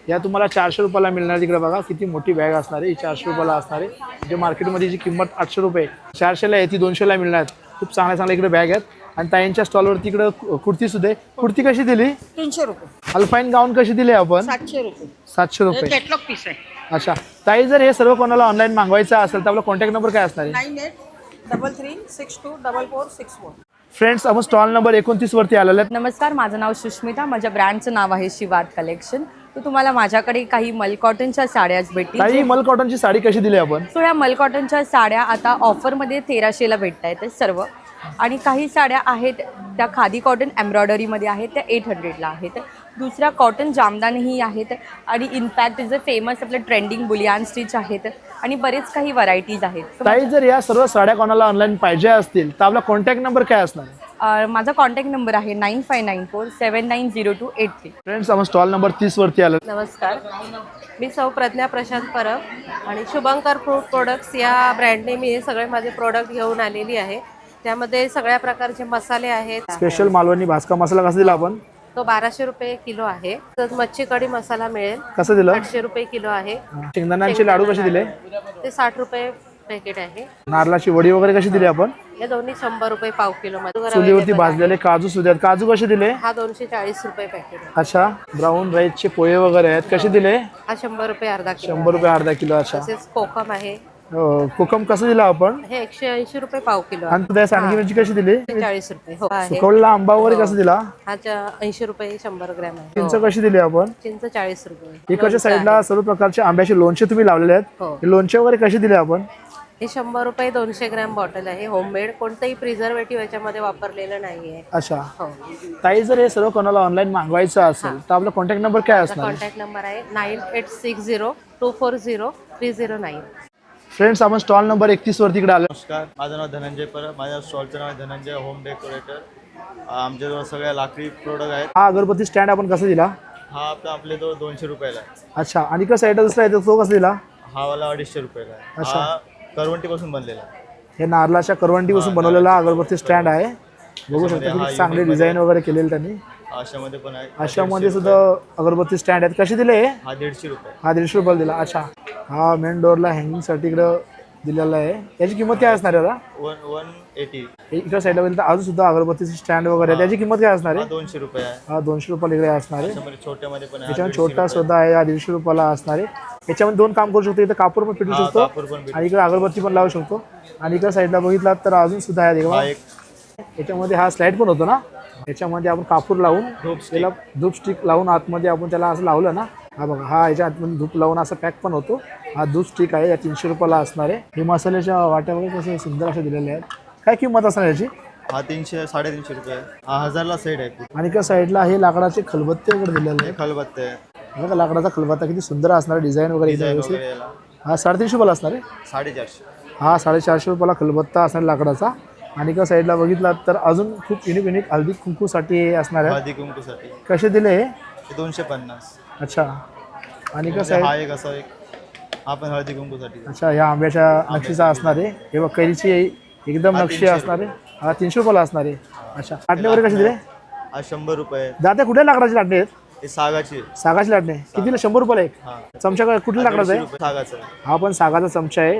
[SPEAKER 1] या तुम्हाला 400 रुपयाला मिळणार. तिकडे बघा किती मोठी बॅग असणार आहे. ही 400 रुपयाला असणार आहे. जे मार्केटमध्ये जी किंमत 800 रुपये 400ला आहे ती 200ला मिळणार. खूप चांगल्या इकडे बॅग आहेत. आणि ताईंच्या स्टॉलवरती इकडे कुर्ती सुद्धा आहे. कुर्ती कशी दिली?
[SPEAKER 15] 300 रुपये.
[SPEAKER 1] अल्पाईन गाऊन कशी दिली आपण?
[SPEAKER 15] 700 रुपये.
[SPEAKER 1] 700 रुपये.
[SPEAKER 15] कॅटलॉग पीस आहे.
[SPEAKER 1] अच्छा. ताई, जर हे सर्व कोणाला ऑनलाईन मागवायचं असेल तर आपला कॉन्टॅक्ट नंबर काय असणार आहे?
[SPEAKER 15] 9833624464.
[SPEAKER 1] फ्रेंड्स, आपण स्टॉल नंबर 29 वरती आलेले आहेत.
[SPEAKER 14] नमस्कार, माझं नाव सुष्मिता. माझ्या ब्रँडचं नाव आहे शिवाद कलेक्शन. तर तुम्हाला माझ्याकडे काही मल कॉटनच्या साड्या भेटतील.
[SPEAKER 1] ताई, मल कॉटनची साडी कशी दिली आपण?
[SPEAKER 14] सो ह्या मल कॉटनच्या साड्या आता ऑफरमध्ये 1300ला भेटत आहेत सर्व. आणि काही साड्या आहेत त्या खादी कॉटन एम्ब्रॉयडरीमध्ये आहेत त्या 800ला आहेत. दुसऱ्या कॉटन जामदानीही आहेत. आणि इनफॅक्ट जे फेमस आपलं ट्रेंडिंग बुलियान स्टिच आहेत आणि बरेच काही व्हरायटीज आहेत.
[SPEAKER 1] ताई, जर या सर्व साड्या कोणाला ऑनलाईन पाहिजे असतील तर आपला कॉन्टॅक्ट नंबर काय असणार आहे?
[SPEAKER 14] माझा कॉन्टॅक्ट नंबर आहे 9594790283.
[SPEAKER 1] फ्रेंड्स, आपण स्टॉल नंबर 30 वरती आलो.
[SPEAKER 16] नमस्कार, मी सौ प्रज्ञा प्रशांत परब आणि शुभंकर फ्रूट प्रोडक्ट्स या ब्रँडने मी हे सगळे माझे प्रोडक्ट घेऊन आलेली आहे. त्यामध्ये सगळ्या प्रकारचे मसाले आहेत.
[SPEAKER 1] स्पेशल मालवणी भाजका मसाला कसा दिला आपण?
[SPEAKER 16] तो 1200 रुपये किलो आहे. तर मच्छी कढी मसाला मिळेल.
[SPEAKER 1] कसं दिलं?
[SPEAKER 16] 800 रुपये किलो आहे.
[SPEAKER 1] शेंगदाण्याचे लाडू कसे दिले?
[SPEAKER 16] ते 60 रुपये पॅकेट आहे.
[SPEAKER 1] नारळाची वडी वगैरे कशी दिली आपण?
[SPEAKER 16] हे दोन्ही 100 रुपये पाव किलो मध्ये.
[SPEAKER 1] चुलीवरती भाजलेले काजू सुद्धा. काजू कसे दिले?
[SPEAKER 16] हा 240 रुपये पॅकेट आहे.
[SPEAKER 1] अच्छा. ब्राऊन राईसचे पोहे वगैरे आहेत कसे दिले?
[SPEAKER 16] हा 100 रुपये अर्धा किलो.
[SPEAKER 1] 100 रुपये अर्धा किलो. अच्छा.
[SPEAKER 16] तसेच कोकम आहे.
[SPEAKER 1] कोकम कसं दिला आपण?
[SPEAKER 16] हे 180 रुपये पाव किलो.
[SPEAKER 1] आणि त्या सांडगी मिरची कशी दिली?
[SPEAKER 16] 40 रुपये. हो.
[SPEAKER 1] सुकवलेला आंबा वगैरे कसं दिला?
[SPEAKER 16] हा 80 रुपये 100 ग्रॅम आहे.
[SPEAKER 1] चिंच कशी दिली आपण?
[SPEAKER 16] चिंच 40 रुपये.
[SPEAKER 1] इकडच्या साईडला सर्व प्रकारचे आंब्याचे लोणचे तुम्ही लावलेले आहेत.
[SPEAKER 16] हो.
[SPEAKER 1] हे लोणचे वगैरे कसे दिले आपण?
[SPEAKER 16] हे 100 रुपये 200 ग्रॅम बॉटल आहे, होममेड. कोणतंही प्रिझर्वेटिव्ह याच्यामध्ये वापरलेलं नाही आहे.
[SPEAKER 1] अच्छा.
[SPEAKER 16] हो.
[SPEAKER 1] ताई जर हे सर्व कोणाला ऑनलाईन मागवायचं असेल तर आपला कॉन्टॅक्ट नंबर काय असणार आहे?
[SPEAKER 16] कॉन्टॅक्ट नंबर आहे 9860240309.
[SPEAKER 1] फ्रेंड्स, आपण स्टॉल नंबर 31 वरती इकडे आलो.
[SPEAKER 17] नमस्कार, माझं नाव धनंजय परब. माझ्या स्टॉलचं नाव आहे धनंजय होम डेकोरेटर. आमच्याजवळ सगळ्या लाकडी प्रोडक्ट आहेत.
[SPEAKER 1] हा अगरबत्ती स्टँड आपण कसा दिला?
[SPEAKER 17] हा आपल्याजवळ 200 रुपयाला आहे.
[SPEAKER 1] अच्छा. आणि कसं साईडला दुसरा आहे तो कसा दिला?
[SPEAKER 17] हा वाला 250 रुपयाला आहे.
[SPEAKER 1] अच्छा.
[SPEAKER 17] हा करवंटीपासून बनलेला आहे.
[SPEAKER 1] हे नारळाच्या करवंटीपासून बनवलेला अगरबत्ती स्टँड आहे. बघू शकता किती चांगले डिझाईन वगैरे केलेले त्यांनी.
[SPEAKER 17] अशामध्ये पण आहे.
[SPEAKER 1] अशामध्ये सुद्धा अगरबत्ती स्टँड आहेत. कसे दिले?
[SPEAKER 17] हा 150 रुपये.
[SPEAKER 1] हा 150 रुपयाला दिला. अच्छा. हा मेन डोअरला हँगिंगसाठी इकडं दिलेला आहे. याची किंमत काय असणार आहे दादा?
[SPEAKER 17] 180.
[SPEAKER 1] इकडे साईडला बघितलं अजून सुद्धा अगरबत्तीचे स्टँड वगैरे त्याची किंमत काय असणार आहे?
[SPEAKER 17] 200 रुपये आहे.
[SPEAKER 1] हा 200 रुपयाला इकडे असणार आहे.
[SPEAKER 17] छोट्यामध्ये पण आहे.
[SPEAKER 1] याच्यामध्ये छोटा सुद्धा आहे. हा 150 रुपयाला असणार आहे. याच्यामध्ये दोन काम करू शकतो. इथं कापूर पण पेटू शकतो आणि इकडे अगरबत्ती पण लावू शकतो. आणि इकडे साईडला बघितला तर अजून सुद्धा आहे. याच्यामध्ये हा स्लाइड पण होतो ना, याच्यामध्ये आपण कापूर लावून त्याला धूप स्टिक लावून आतमध्ये आपण त्याला असं लावलं ना, हा बघा हा याच्या आतमध्ये धूप लावून असं पॅक पण होतो. हा धूप स्टिक आहे. या 300 रुपयाला असणार आहे. हे मसाल्याच्या वाट्या वगैरे कसे सुंदर असे दिलेले आहेत. काय किंमत असणार याची?
[SPEAKER 17] हा 300-350 रुपये. हा 1000ला सेट आहे.
[SPEAKER 1] आणि का साईडला हे लाकडाचे खलबत्ते वगैरे दिलेले आहे.
[SPEAKER 17] खलबत्ते
[SPEAKER 1] बघा लाकडाचा खलबत्ता किती सुंदर असणार आहे. डिझाईन वगैरे हा 350 रुपयाला असणार आहे.
[SPEAKER 17] 450.
[SPEAKER 1] हा 450 रुपयाला खलबत्ता असणार लाकडाचा. आणि का साईडला बघितला तर अजून खूप युनिक हळदी कुंकूसाठी हे असणार आहे.
[SPEAKER 17] हळदी कुंकूसाठी
[SPEAKER 1] कसे दिले हे?
[SPEAKER 17] 250.
[SPEAKER 1] अच्छा. आणि का साईड
[SPEAKER 17] हा एक असा एक हा पण हळदी कुंकूसाठी.
[SPEAKER 1] अच्छा. ह्या आंब्याच्या नक्षीचा असणार आहे. हे बघ कैरीची एकदम नक्षी असणार आहे. हा 300 रुपयाला असणार आहे. अच्छा. लाटणे वगैरे कसे दिले?
[SPEAKER 17] हा 100 रुपये.
[SPEAKER 1] दादा कुठल्या लाकडाची लाटणे आहेत?
[SPEAKER 17] हे सागाची.
[SPEAKER 1] सागाची लाटणे कितीला? 100 रुपयाला एक. चमचा कुठल्या लाकडाचा आहे?
[SPEAKER 17] सागाचा.
[SPEAKER 1] हा पण सागाचा चमचा आहे.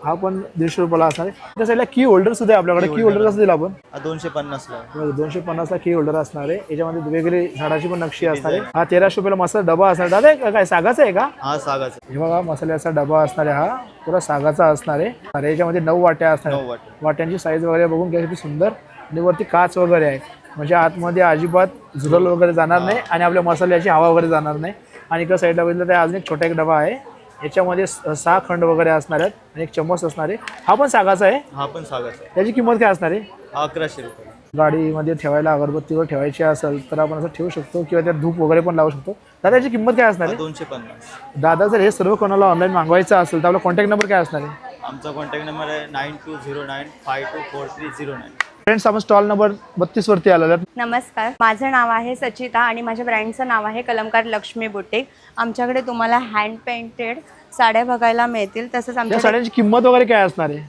[SPEAKER 1] हा पण 150 रुपयाला असणार आहे. त्या साईडला की होल्डर सुद्धा आहे आपल्याकडे. की होल्डर कसं दिला आपण?
[SPEAKER 17] 250ला.
[SPEAKER 1] 250ला की होल्डर असणार आहे. याच्यामध्ये वेगवेगळी झाडाची पण नक्षी असणार आहे. हा 1300 रुपयाला मसाला डबा असणार. दादा काय सागाचा आहे का?
[SPEAKER 17] हा सागाचा.
[SPEAKER 1] हे बघा मसाल्याचा डबा असणार आहे. हा पुरा सागाचा असणार आहे. आणि याच्यामध्ये 9 वाट्या असणार आहे. वाट्यांची साईज वगैरे बघून घ्या किती सुंदर. आणि वरती काच वगैरे आहे. म्हणजे आतमध्ये अजिबात झुरल वगैरे जाणार नाही आणि आपल्या मसाल्याची हवा वगैरे जाणार नाही. आणि एका साईडला बघितलं तर अजून एक छोटा एक डबा आहे. याच्यामध्ये 6 खंड वगैरे असणार आहेत आणि एक चम्मच असणार आहे. हा पण सागाचा आहे.
[SPEAKER 17] हा पण सागाचा.
[SPEAKER 1] त्याची किंमत काय असणार आहे?
[SPEAKER 17] 1100 रुपये.
[SPEAKER 1] गाडीमध्ये ठेवायला अगरबत्तीवर ठेवायची असेल तर आपण असं ठेवू शकतो किंवा त्यात धूप वगैरे पण लावू शकतो. दादा याची किंमत काय असणार आहे?
[SPEAKER 17] 250.
[SPEAKER 1] दादा जर हे सर्व कोणाला ऑनलाईन मागवायचं असेल तर आपला कॉन्टॅक्ट नंबर काय असणार आहे?
[SPEAKER 17] आमचा कॉन्टॅक्ट नंबर आहे 9209524309.
[SPEAKER 1] फ्रेंड्स, आपण स्टॉल नंबर 32 वरती आलेलो आहोत.
[SPEAKER 5] नमस्कार, माझं नाव आहे सचिता आणि माझ्या ब्रँडचं नाव आहे कलमकार लक्ष्मी बुटीक. आमच्याकडे तुम्हाला हँड पेंटेड साड्या बघायला मिळतील. तसंच
[SPEAKER 1] या
[SPEAKER 5] आमच्या
[SPEAKER 1] साड्यांची किंमत वगैरे काय असणार आहे?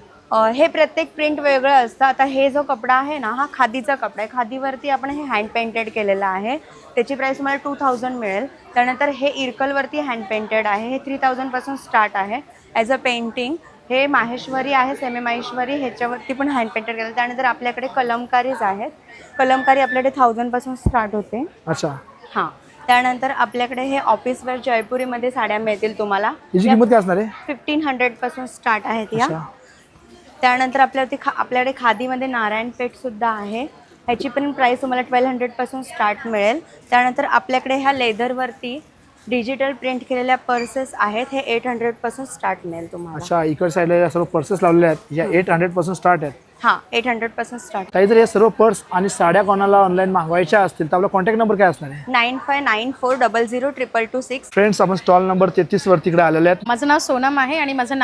[SPEAKER 5] हे प्रत्येक प्रिंट वेगळं असतं. आता हे जो कपडा आहे ना, हा खादीचा कपडा आहे. खादीवरती आपण हे हँड पेंटेड केलेलं आहे. त्याची प्राईस तुम्हाला 2000 मिळेल. त्यानंतर हे इरकलवरती हँड पेंटेड आहे. हे 3000 पासून स्टार्ट आहे ॲज अ पेंटिंग. हे माहेश्वरी आहे, सेमी माहेश्वरी, ह्याच्यावरती पण हँड पेंटेड केलं. त्यानंतर आपल्याकडे कलमकारीज आहेत. कलमकारी आपल्याकडे 1000 पासून स्टार्ट होते.
[SPEAKER 1] अच्छा.
[SPEAKER 5] हां. त्यानंतर आपल्याकडे हे ऑफिसवेअर जयपुरीमध्ये साड्या मिळतील तुम्हाला.
[SPEAKER 1] याची किंमत काय असणार आहे?
[SPEAKER 5] 1500 पासून स्टार्ट आहेत या. त्यानंतर आपल्याकडे खादीमध्ये नारायणपेठ सुद्धा आहे. ह्याची पण प्राईस तुम्हाला 1200 पासून स्टार्ट मिळेल. त्यानंतर आपल्याकडे ह्या लेदरवरती डिजिटल प्रिंट केलेल्या पर्सेस आहेत. हे 800 पासून स्टार्ट मिळेल तुम्हाला.
[SPEAKER 1] अच्छा. इकडे साईडला सर्व पर्सेस लावलेले आहेत. या 800 पासून स्टार्ट आहेत.
[SPEAKER 5] हां, 800 पासून स्टार्ट.
[SPEAKER 1] काही जर हे सर्व पर्स आणि साड्या कोणाला ऑनलाईन मागवायच्या असतील तर आपला कॉन्टॅक्ट नंबर काय असणार आहे?
[SPEAKER 5] 9594002222.
[SPEAKER 1] फ्रेंड्स, आपण स्टॉल नंबर 33 वरती इकडे आलेले आहेत.
[SPEAKER 6] माझं नाव सोनम आहे आणि माझं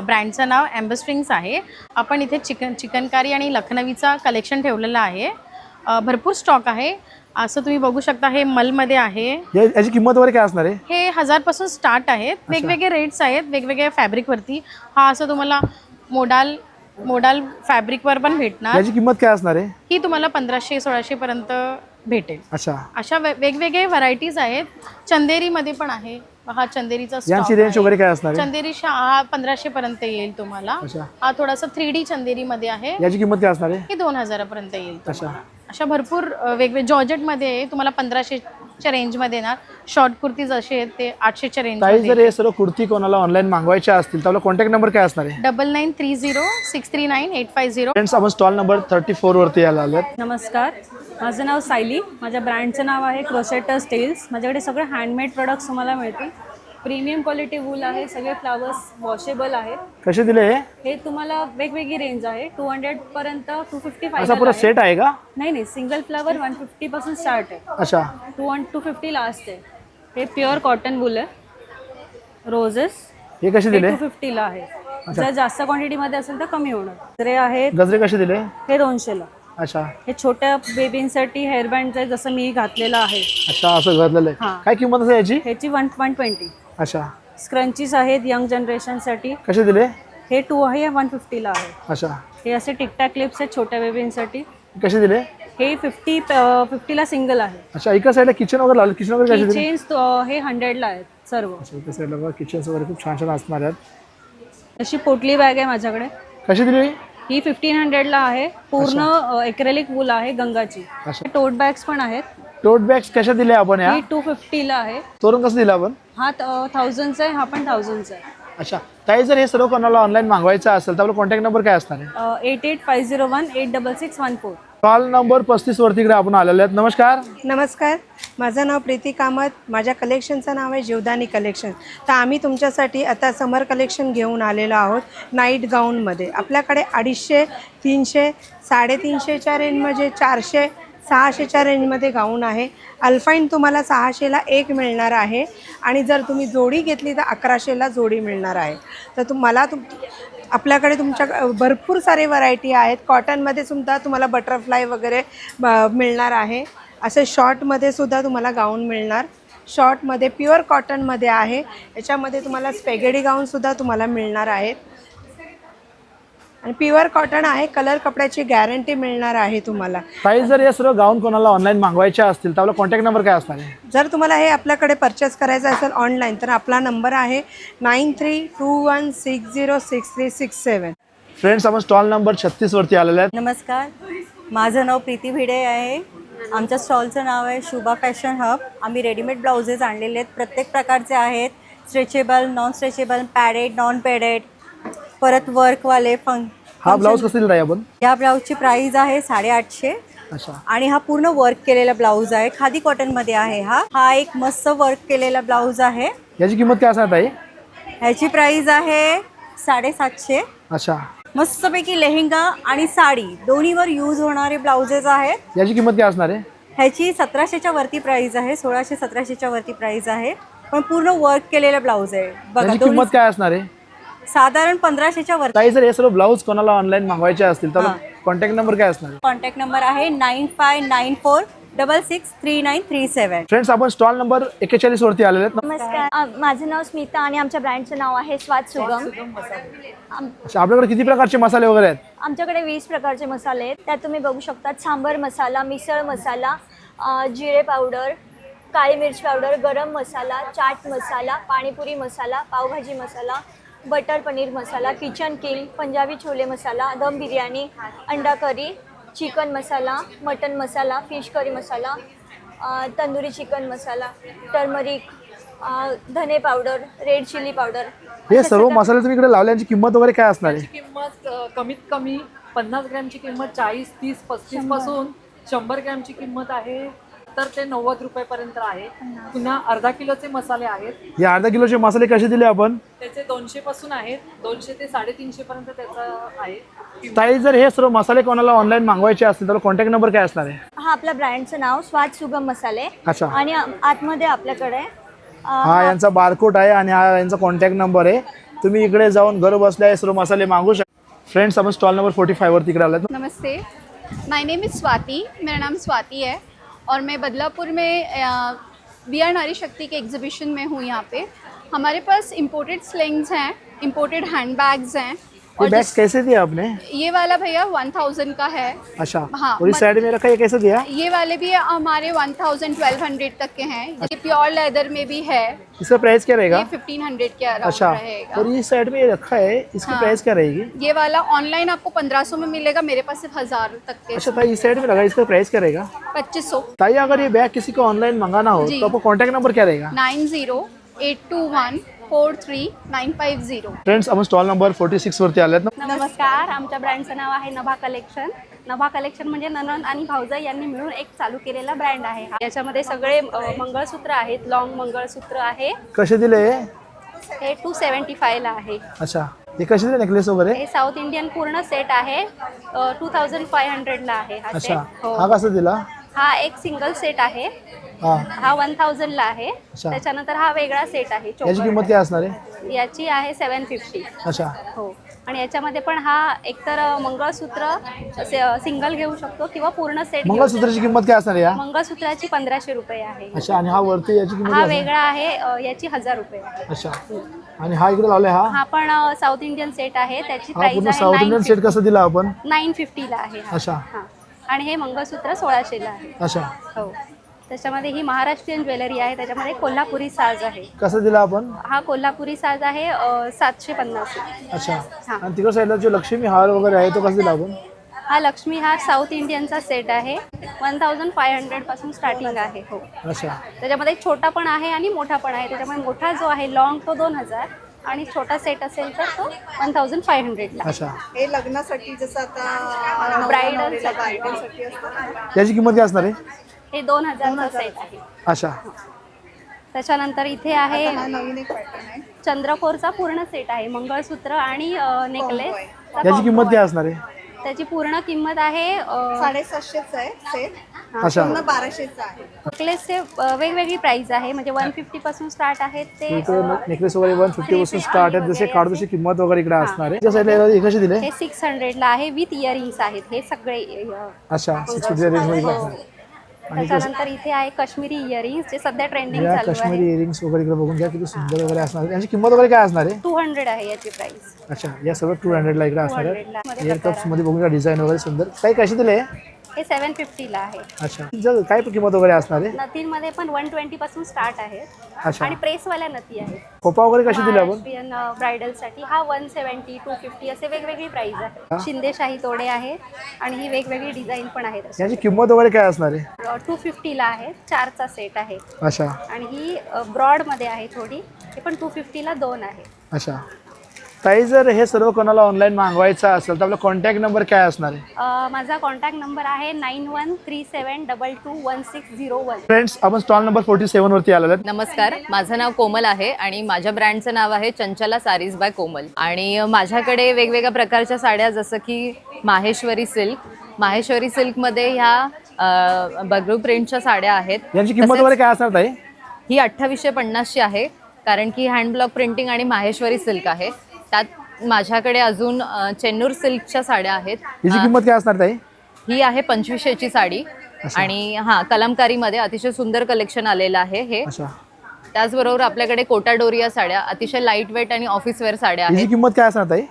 [SPEAKER 6] ब्रँडचं नाव एम्बस्प्रिंग्स आहे. आपण इथे चिकनकारी आणि लखनवीचा कलेक्शन ठेवलेलं आहे. भरपूर स्टॉक आहे. असं तुम्ही बघू शकता. हे मलमध्ये आहे.
[SPEAKER 1] याची किंमत वगैरे काय असणार आहे?
[SPEAKER 6] हे 1000 पासून स्टार्ट आहेत. वेगवेगळे रेट्स आहेत वेगवेगळ्या फॅब्रिकवरती. हा असं तुम्हाला मोडाल फॅब्रिकवर पण भेटणार.
[SPEAKER 1] याची किंमत काय असणार आहे?
[SPEAKER 6] ही तुम्हाला 1500-1600 पर्यंत भेटेल.
[SPEAKER 1] अच्छा.
[SPEAKER 6] अशा वेगवेगळे व्हरायटीज आहेत. चंदेरीमध्ये पण आहे. हा चंदेरीचा
[SPEAKER 1] यांची रेंज वगैरे काय असणार आहे?
[SPEAKER 6] चंदेरी हा 1500 पर्यंत येईल तुम्हाला. हा थोडासा 3D चंदेरीमध्ये आहे.
[SPEAKER 1] याची किंमत काय असणार आहे?
[SPEAKER 6] ही 2000 पर्यंत येईल.
[SPEAKER 1] अच्छा.
[SPEAKER 6] अशा भरपूर वेगवेगळे जॉर्जेटमध्ये तुम्हाला 1500च्या रेंजमध्ये येणार. शॉर्ट कुर्तीज असे आहेत ते 800च्या रेंज.
[SPEAKER 1] ताई जर हे सर्व कुर्ती कोणाला ऑनलाईन मागवायच्या असतील तर आपला कॉन्टॅक्ट नंबर काय असणार आहे?
[SPEAKER 6] 9930639850.
[SPEAKER 1] फ्रेंड्स, आपण स्टॉल नंबर 34 वरती आलो आहोत.
[SPEAKER 18] नमस्कार, माझं नाव सायली. माझ्या ब्रँडचं नाव आहे क्रोसेटर स्टील्स. माझ्याकडे सगळे हँडमेड प्रोडक्ट्स तुम्हाला मिळतील. प्रीमियम क्वालिटी वूल आहे, सगळे फ्लावर्स वॉशेबल आहेत.
[SPEAKER 1] कसे दिले हे?
[SPEAKER 18] हे तुम्हाला वेगवेगळी रेंज आहे. 200 पर्यंत 250
[SPEAKER 1] असा पुरा सेट आहे का?
[SPEAKER 18] नाही, सिंगल फ्लावर 150 पासून स्टार्ट आहे.
[SPEAKER 1] अच्छा,
[SPEAKER 18] 250 लास्ट आहे. हे प्युअर कॉटन वूल आहे. रोजेस
[SPEAKER 1] हे कसे दिले?
[SPEAKER 18] 250 ला आहे. जर जास्त क्वांटिटी मध्ये असेल तर कमी होणार. गजरे आहेत.
[SPEAKER 1] गजरे कसे दिले?
[SPEAKER 18] हे 200 ला.
[SPEAKER 1] अच्छा,
[SPEAKER 18] हे छोट्या बेबींसाठी हेअर बँड आहे, जसं मी घातलेलं आहे.
[SPEAKER 1] अच्छा, असं घातलेलं आहे. काय किंमत असेल याची?
[SPEAKER 18] ह्याची 120.
[SPEAKER 1] अच्छा,
[SPEAKER 18] स्क्रंचीज आहेत यंग जनरेशनसाठी.
[SPEAKER 1] कसे दिले?
[SPEAKER 18] हे 2 आहे, 150 ला आहे.
[SPEAKER 1] अच्छा,
[SPEAKER 18] हे असे टिकटॅक क्लिप्स आहेत छोट्या बेबींसाठी.
[SPEAKER 1] कसे दिले?
[SPEAKER 18] हे 50 ला सिंगल आहे.
[SPEAKER 1] अच्छा, एका साईडला किचन वगैरे लावलं. किचन वगैरे कसे दिले?
[SPEAKER 18] किचन्स हे 100 ला आहेत सर्व.
[SPEAKER 1] अच्छा, एका साईडला बघा किचन्स वगैरे खूप छान छान असणार आहेत.
[SPEAKER 18] अशी पोटली बॅग आहे माझ्याकडे.
[SPEAKER 1] कशी दिली?
[SPEAKER 18] ही 1500 ला आहे. पूर्ण एक्रेलिक वूल आहे गंगाची. टोट बॅग्स पण आहेत.
[SPEAKER 1] टोट बॅग्स कशा दिल्या आपण? या
[SPEAKER 18] ही 250 ला आहे.
[SPEAKER 1] तोरण कसं दिलं आपण?
[SPEAKER 18] हा 1000चा आहे, हा पण 1000चा आहे.
[SPEAKER 1] अच्छा, ताई जर हे सर्व कोणाला ऑनलाईन मागवायचं असेल तर आपला कॉन्टॅक्ट नंबर काय असणार आहे?
[SPEAKER 18] 8850186614.
[SPEAKER 1] कॉल नंबर 35 वरती इकडे आपण आलेले आहेत. नमस्कार.
[SPEAKER 19] नमस्कार, माझं नाव प्रीती कामत. माझ्या कलेक्शनचं नाव आहे जीवदानी कलेक्शन. तर आम्ही तुमच्यासाठी आता समर कलेक्शन घेऊन आलेलो आहोत नाईट गाऊनमध्ये. आपल्याकडे 250, 300, 350च्या रेंजमध्ये, 400, 600च्या रेंजमध्ये गाऊन आहे. अल्फाईन तुम्हाला 600ला एक मिळणार आहे आणि जर तुम्ही जोडी घेतली तर 1100ला जोडी मिळणार आहे. तर आपल्याकडे तुमच्या भरपूर सारे व्हरायटी आहेत. कॉटनमध्ये सुद्धा तुम्हाला बटरफ्लाय वगैरे मिळणार आहे. असे शॉर्टमध्ये सुद्धा तुम्हाला गाऊन मिळणार. शॉर्टमध्ये प्युअर कॉटनमध्ये आहे. याच्यामध्ये तुम्हाला स्पेगेडी गाऊनसुद्धा तुम्हाला मिळणार आहेत आणि प्युअर कॉटन आहे. कलर कपड्याची गॅरंटी मिळणार आहे तुम्हाला.
[SPEAKER 1] ताई जर हे सर्व गाऊन कोणाला ऑनलाईन मागवायचे असतील तर आपला कॉन्टॅक्ट नंबर काय असणार आहे?
[SPEAKER 19] जर तुम्हाला हे आपल्याकडे परचेस करायचं असेल ऑनलाईन तर आपला नंबर आहे 9321606367.
[SPEAKER 1] फ्रेंड्स, आपण स्टॉल नंबर 36 वरती आलेले आहेत.
[SPEAKER 20] नमस्कार, माझं नाव प्रीती भिडे आहे. आमच्या स्टॉलचं नाव आहे शुभा फॅशन हब. आम्ही रेडीमेड ब्लाउजेस आणलेले आहेत. प्रत्येक प्रकारचे आहेत. Stretchable, non stretchable, padded, non padded, परत वर्कवाले.
[SPEAKER 1] हा ब्लाऊज कसं दिला आहे आपण?
[SPEAKER 20] या ब्लाऊजची प्राइस आहे 850.
[SPEAKER 1] अच्छा,
[SPEAKER 20] आणि हा पूर्ण वर्क केलेला ब्लाऊज आहे. खादी कॉटनमध्ये आहे. हा एक मस्त वर्क केलेला ब्लाऊज आहे.
[SPEAKER 1] याची किंमत काय असणार ताई?
[SPEAKER 20] ह्याची प्राइस आहे 750.
[SPEAKER 1] अच्छा,
[SPEAKER 20] मस्तपैकी लेहंगा आणि साडी दोन्हीवर यूज होणारे ब्लाउजेस आहेत.
[SPEAKER 1] याची किंमत काय असणार आहे?
[SPEAKER 20] ह्याची 1700च्या वरती प्राइस आहे. 1600-1700च्या वरती प्राइस आहे. पण पूर्ण वर्क केलेला ब्लाऊज आहे. बघा,
[SPEAKER 1] किंमत काय असणार आहे?
[SPEAKER 20] साधारण 1500च्या वरती.
[SPEAKER 1] ताई जर हे सर्व ब्लाऊज कोणाला ऑनलाईन मागवायचे असतील तर कॉन्टॅक्ट नंबर काय असणार आहे?
[SPEAKER 20] कॉन्टॅक्ट नंबर आहे 9594663937.
[SPEAKER 1] फ्रेंड्स, आपण स्टॉल नंबर 41 वरती आलेले आहेत.
[SPEAKER 21] नमस्कार, माझं नाव स्मिता आणि आमच्या ब्रँडचं नाव आहे स्वाद सुगम.
[SPEAKER 1] अच्छा, आपल्याकडे किती प्रकारचे मसाले वगैरे आहेत?
[SPEAKER 21] आमच्याकडे 20 प्रकारचे मसाले आहेत. त्यात तुम्ही बघू शकता सांबर मसाला, मिसळ मसाला, जिरे पावडर, काळी मिर्च पावडर, गरम मसाला, चाट मसाला, पाणीपुरी मसाला, पावभाजी मसाला, butter paneer masala, kitchen king, Punjabi chole मसाला, दम बिर्याणी, अंडा करी, चिकन मसाला, मटन मसाला, फिश करी मसाला, तंदुरी चिकन मसाला, टर्मरिक, धने पावडर, रेड चिली पावडर.
[SPEAKER 1] हे सर्व मसाले तुम्ही इकडे लावल्याची किंमत वगैरे काय असणार आहे?
[SPEAKER 22] किंमत कमीत कमी 50 ग्रॅमची किंमत 40, 30, 35 पासून 100 ग्रॅमची किंमत आहे तर ते 90 रुपयापर्यंत आहे. पुन्हा अर्धा किलोचे मसाले आहेत.
[SPEAKER 1] हे अर्धा किलोचे मसाले कसे दिले आपण?
[SPEAKER 22] त्याचे 200 पासून आहेत. 200 ते 350 पर्यंत त्याचा आहे.
[SPEAKER 1] ताई जर हे सर्व मसाले कोणाला ऑनलाईन मागवायचे असतील तर कॉन्टॅक्ट नंबर काय असणार आहे?
[SPEAKER 21] हा आपल्या ब्रँडचं नाव स्वाद सुगम मसाले.
[SPEAKER 1] अच्छा,
[SPEAKER 21] आणि आतमध्ये आपल्याकडे
[SPEAKER 1] हा यांचा बारकोड आहे आणि हा यांचा कॉन्टॅक्ट नंबर आहे. तुम्ही इकडे जाऊन घर बसल्या हे सर्व मसाले मागवू शकता. फ्रेंड्स, आपण स्टॉल नंबर 45 वरती इकडे आलात.
[SPEAKER 4] नमस्ते, माय नेम इज़ स्वाति. मेरा नाम स्वाति है और मैं बदलापुर में वी आर नारी शक्ति के एग्जीबिशन में हूँ. यहाँ पे हमारे पास इम्पोर्टेड स्लिंग्स हैं, इम्पोर्टेड हैंड बैग्स हैं.
[SPEAKER 1] ये बैग्स कैसे दिया आपने?
[SPEAKER 4] ये वाला भैया 1000 का है.
[SPEAKER 1] अच्छा,
[SPEAKER 4] हाँ,
[SPEAKER 1] और इस साइड में रखा, ये कैसे दिया?
[SPEAKER 4] ये वाले भी हमारे 1000-1200 तक के हैं. ये प्योर लेदर में भी है.
[SPEAKER 1] इसका प्राइस क्या रहेगा?
[SPEAKER 4] ये 1500 के अराउंड
[SPEAKER 1] अच्छा,
[SPEAKER 4] रहेगा.
[SPEAKER 1] और इस साइड में ये रखा है, इसकी
[SPEAKER 4] हाँ,
[SPEAKER 1] प्राइस क्या रहेगी?
[SPEAKER 4] ये वाला ऑनलाइन आपको 1500 में मिलेगा. मेरे पास सिर्फ 1000 तक के.
[SPEAKER 1] अच्छा ताई, इस साइड में लगा, इसका प्राइस क्या रहेगा?
[SPEAKER 4] 2500.
[SPEAKER 1] ताई अगर ये बैग किसी को ऑनलाइन मंगाना हो
[SPEAKER 4] जी.
[SPEAKER 1] तो आपका कॉन्टैक्ट नंबर क्या रहेगा?
[SPEAKER 4] 9082143950.
[SPEAKER 1] फ्रेंड्स, आपण स्टॉल नंबर 46 वरती आलेत.
[SPEAKER 21] नमस्कार, आमच्या ब्रँडचं नाव आहे नभा कलेक्शन.
[SPEAKER 2] नभा कलेक्शन म्हणजे ननंद आणि भाऊजाई यांनी मिळून एक चालू केलेला ब्रँड आहे हा. याच्यामध्ये सगळे मंगळसूत्र आहेत, लॉंग मंगळसूत्र आहे.
[SPEAKER 1] कसे दिले
[SPEAKER 2] हे 275 ला आहे.
[SPEAKER 1] अच्छा, हे कसे दिले नेकलेस वगैरे?
[SPEAKER 2] हे साऊथ इंडियन पूर्ण सेट आहे, 2500 ला आहे हा सेट.
[SPEAKER 1] अच्छा, हा कसा दिला?
[SPEAKER 2] हा एक सिंगल सेट आहे,
[SPEAKER 1] हा
[SPEAKER 2] हा 1000 ला आहे.
[SPEAKER 1] अच्छा.
[SPEAKER 2] त्याच्यानंतर हा वेगळा सेट आहे,
[SPEAKER 1] याची किंमत काय असणार आहे?
[SPEAKER 2] याची आहे 750.
[SPEAKER 1] अच्छा,
[SPEAKER 2] हो. आणि याच्यामध्ये पण हा एकतर मंगळसूत्र सिंगल घेऊ शकतो किंवा पूर्ण सेट.
[SPEAKER 1] मंगळसूत्राची किंमत काय असणार आहे?
[SPEAKER 2] मंगळसूत्राची 1500 रुपये आहे.
[SPEAKER 1] अच्छा, आणि हा वरती याची किंमत
[SPEAKER 2] हा
[SPEAKER 1] काय असणार?
[SPEAKER 2] वेगळा आहे, याची 1000 रुपये आहे.
[SPEAKER 1] अच्छा, आणि हा इकडे लावलाय
[SPEAKER 2] हा पण साऊथ इंडियन सेट आहे, त्याची
[SPEAKER 1] हा
[SPEAKER 2] प्राइस
[SPEAKER 1] पूर्ण
[SPEAKER 2] आहे
[SPEAKER 1] साऊथ इंडियन सेट कसा दिला आपण?
[SPEAKER 2] 950 ला आहे हा.
[SPEAKER 1] अच्छा.
[SPEAKER 2] हा. आणि हे मंगळसूत्र 1600 ला आहे.
[SPEAKER 1] अच्छा,
[SPEAKER 2] हो. त्याच्यामध्ये ही महाराष्ट्रीयन ज्वेलरी आहे, त्याच्यामध्ये कोल्हापुरी साज आहे.
[SPEAKER 1] कसं दिला आपण?
[SPEAKER 2] हा कोल्हापुरी साज आहे 750.
[SPEAKER 1] अच्छा,
[SPEAKER 2] हा.
[SPEAKER 1] आणि तिकडे साईडला जो लक्ष्मी हार वगैरे आहे तो कसा दिला आपण?
[SPEAKER 2] हा लक्ष्मी हार साऊथ इंडियनचा सेट आहे, 1500 पासून स्टार्टिंग आहे. हो.
[SPEAKER 1] अच्छा,
[SPEAKER 2] त्याच्यामध्ये एक छोटा पण आहे आणि मोठा पण आहे. त्याच्यामध्ये मोठा जो आहे लॉंग तो 2000 आणि छोटा सेट असेल तर तो 1500 ला.
[SPEAKER 1] अच्छा,
[SPEAKER 3] हे लग्नासाठी जसं आता
[SPEAKER 2] ब्रायडलसाठी
[SPEAKER 1] याची किंमत काय असणार आहे?
[SPEAKER 2] हे 2000 चा सेट आहे.
[SPEAKER 1] अच्छा,
[SPEAKER 2] त्याच्यानंतर इथे आहे
[SPEAKER 3] हा नवीन एक पॅटर्न आहे.
[SPEAKER 2] चंद्रकोरचा पूर्ण सेट आहे, मंगळसूत्र आणि नेकलेस.
[SPEAKER 1] याची किंमत काय असणार आहे?
[SPEAKER 2] त्याची पूर्ण किंमत आहे
[SPEAKER 3] 750 आहे सेट.
[SPEAKER 1] अच्छा.
[SPEAKER 3] पूर्ण 1200 आहे.
[SPEAKER 2] नेकलेसचे वेगवेगळी प्राइस आहे, म्हणजे 150 पासून स्टार्ट आहेत ते.
[SPEAKER 1] इकडे नेकलेस वगैरे 150 पासून स्टार्ट आहे, जसे काढू तशी किंमत वगैरे इकडे असणार आहे. त्या साईडला हे कसे दिले?
[SPEAKER 2] हे 600 ला आहे विथ इयरिंग्स आहेत हे सगळे.
[SPEAKER 1] अच्छा, 650 रेंज मध्ये असणार. आणि
[SPEAKER 2] त्याच्यानंतर इथे आहे काश्मीरी इयरिंग्स जे सध्या ट्रेंडिंग
[SPEAKER 1] या
[SPEAKER 2] चालू
[SPEAKER 1] काश्मीरी
[SPEAKER 2] आहे.
[SPEAKER 1] इयरिंग्स वगैरे इकडे बघून घ्या किती सुंदर वगैरे असणार आहे. यांची किंमत वगैरे काय असणार आहे?
[SPEAKER 2] 200 आहे याची प्राइस.
[SPEAKER 1] अच्छा, या सर्व 200 ला इकडे असणार
[SPEAKER 2] 200 ला.
[SPEAKER 1] आहे. इयर कप्स मध्ये बघून घ्या, डिझाईन वगैरे सुंदर. काही कसे दिले?
[SPEAKER 2] हे 750 ला आहे.
[SPEAKER 1] अच्छा, जर काय किंमत वगैरे असणार आहे?
[SPEAKER 2] नथींमध्ये पण 120 पासून स्टार्ट आहे.
[SPEAKER 1] अच्छा.
[SPEAKER 2] आणि प्रेसवाल्या नथी आहेत.
[SPEAKER 1] खोपा वगैरे कशी दिले आपण?
[SPEAKER 2] ब्रायडल साठी हा 170, 250 असे वेगवेगळी प्राइस
[SPEAKER 1] हा.
[SPEAKER 2] आहे. शिंदेशाही तोडे आहेत आणि ही वेगवेगळी डिझाईन पण आहेत.
[SPEAKER 1] याची किंमत वगैरे काय असणार आहे?
[SPEAKER 2] 250 ला आहे, 4चा सेट आहे.
[SPEAKER 1] अच्छा,
[SPEAKER 2] आणि ही ब्रॉड मध्ये आहे थोडी, हे पण 250 ला 2 आहे.
[SPEAKER 1] अच्छा. ताई, जर हे सर्व कोणाला ऑनलाईन मागवायचं असेल तर आपला कॉन्टॅक्ट नंबर काय असणार आहे?
[SPEAKER 2] माझा कॉन्टॅक्ट नंबर आहे 9137221601.
[SPEAKER 1] फ्रेंड्स, आपण स्टॉल नंबर 47 वरती आलेलो आहे.
[SPEAKER 7] नमस्कार, माझं नाव कोमल आहे आणि माझ्या ब्रँडचं नाव आहे चंचला सारीज बाय कोमल. आणि माझ्याकडे वेगवेगळ्या प्रकारच्या साड्या, जसं की माहेश्वरी सिल्कमध्ये ह्या बगरू प्रिंटच्या साड्या आहेत.
[SPEAKER 1] यांची किंमत वगैरे काय असणार ताई?
[SPEAKER 7] ही 2850 ची आहे, कारण की हँड ब्लॉक प्रिंटिंग आणि माहेश्वरी सिल्क आहे. त्यात माझ्याकडे अजून चेन्नूर सिल्कच्या साड्या आहेत.
[SPEAKER 1] याची किंमत काय असणार ताई?
[SPEAKER 7] ही आहे 2500 ची साडी. आणि हां, कलमकारीमध्ये अतिशय सुंदर कलेक्शन आलेलं आहे हे. त्याचबरोबर आपल्याकडे कोटा डोरिया साड्या, अतिशय लाईट वेट आणि ऑफिस वेअर साड्या
[SPEAKER 1] याची
[SPEAKER 7] आहेत.
[SPEAKER 1] किंमत काय असणार ताई?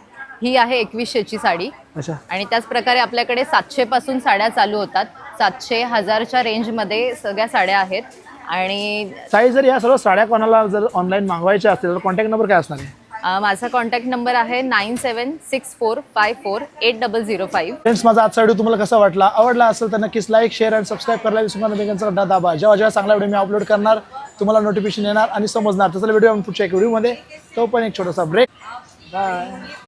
[SPEAKER 7] ही आहे 2100 ची साडी.
[SPEAKER 1] अच्छा,
[SPEAKER 7] आणि त्याच प्रकारे आपल्याकडे 700 पासून साड्या चालू होतात. 700, 1000च्या रेंजमध्ये सगळ्या साड्या आहेत. आणि
[SPEAKER 1] ताई, जर या सर्व साड्या कोणाला जर ऑनलाईन मागवायच्या असतील तर कॉन्टॅक्ट नंबर काय असणार आहे?
[SPEAKER 7] माझा कॉन्टॅक्ट नंबर आहे 9764548005.
[SPEAKER 1] फ्रेंड्स, माझा आजचा व्हिडिओ तुम्हाला कसा वाटला? आवडला असेल तर नक्कीच लाईक, शेअर आणि सबस्क्राईब करायला विसरू नका. बेलचा घंटा दाबा. जेव्हा चांगला व्हिडिओ मी अपलोड करणार तुम्हाला नोटिफिकेशन येणार आणि समजणार. तसं व्हिडिओ पुढच्या एक व्हिडिओमध्ये. तो पण एक छोटासा ब्रेक. बाय.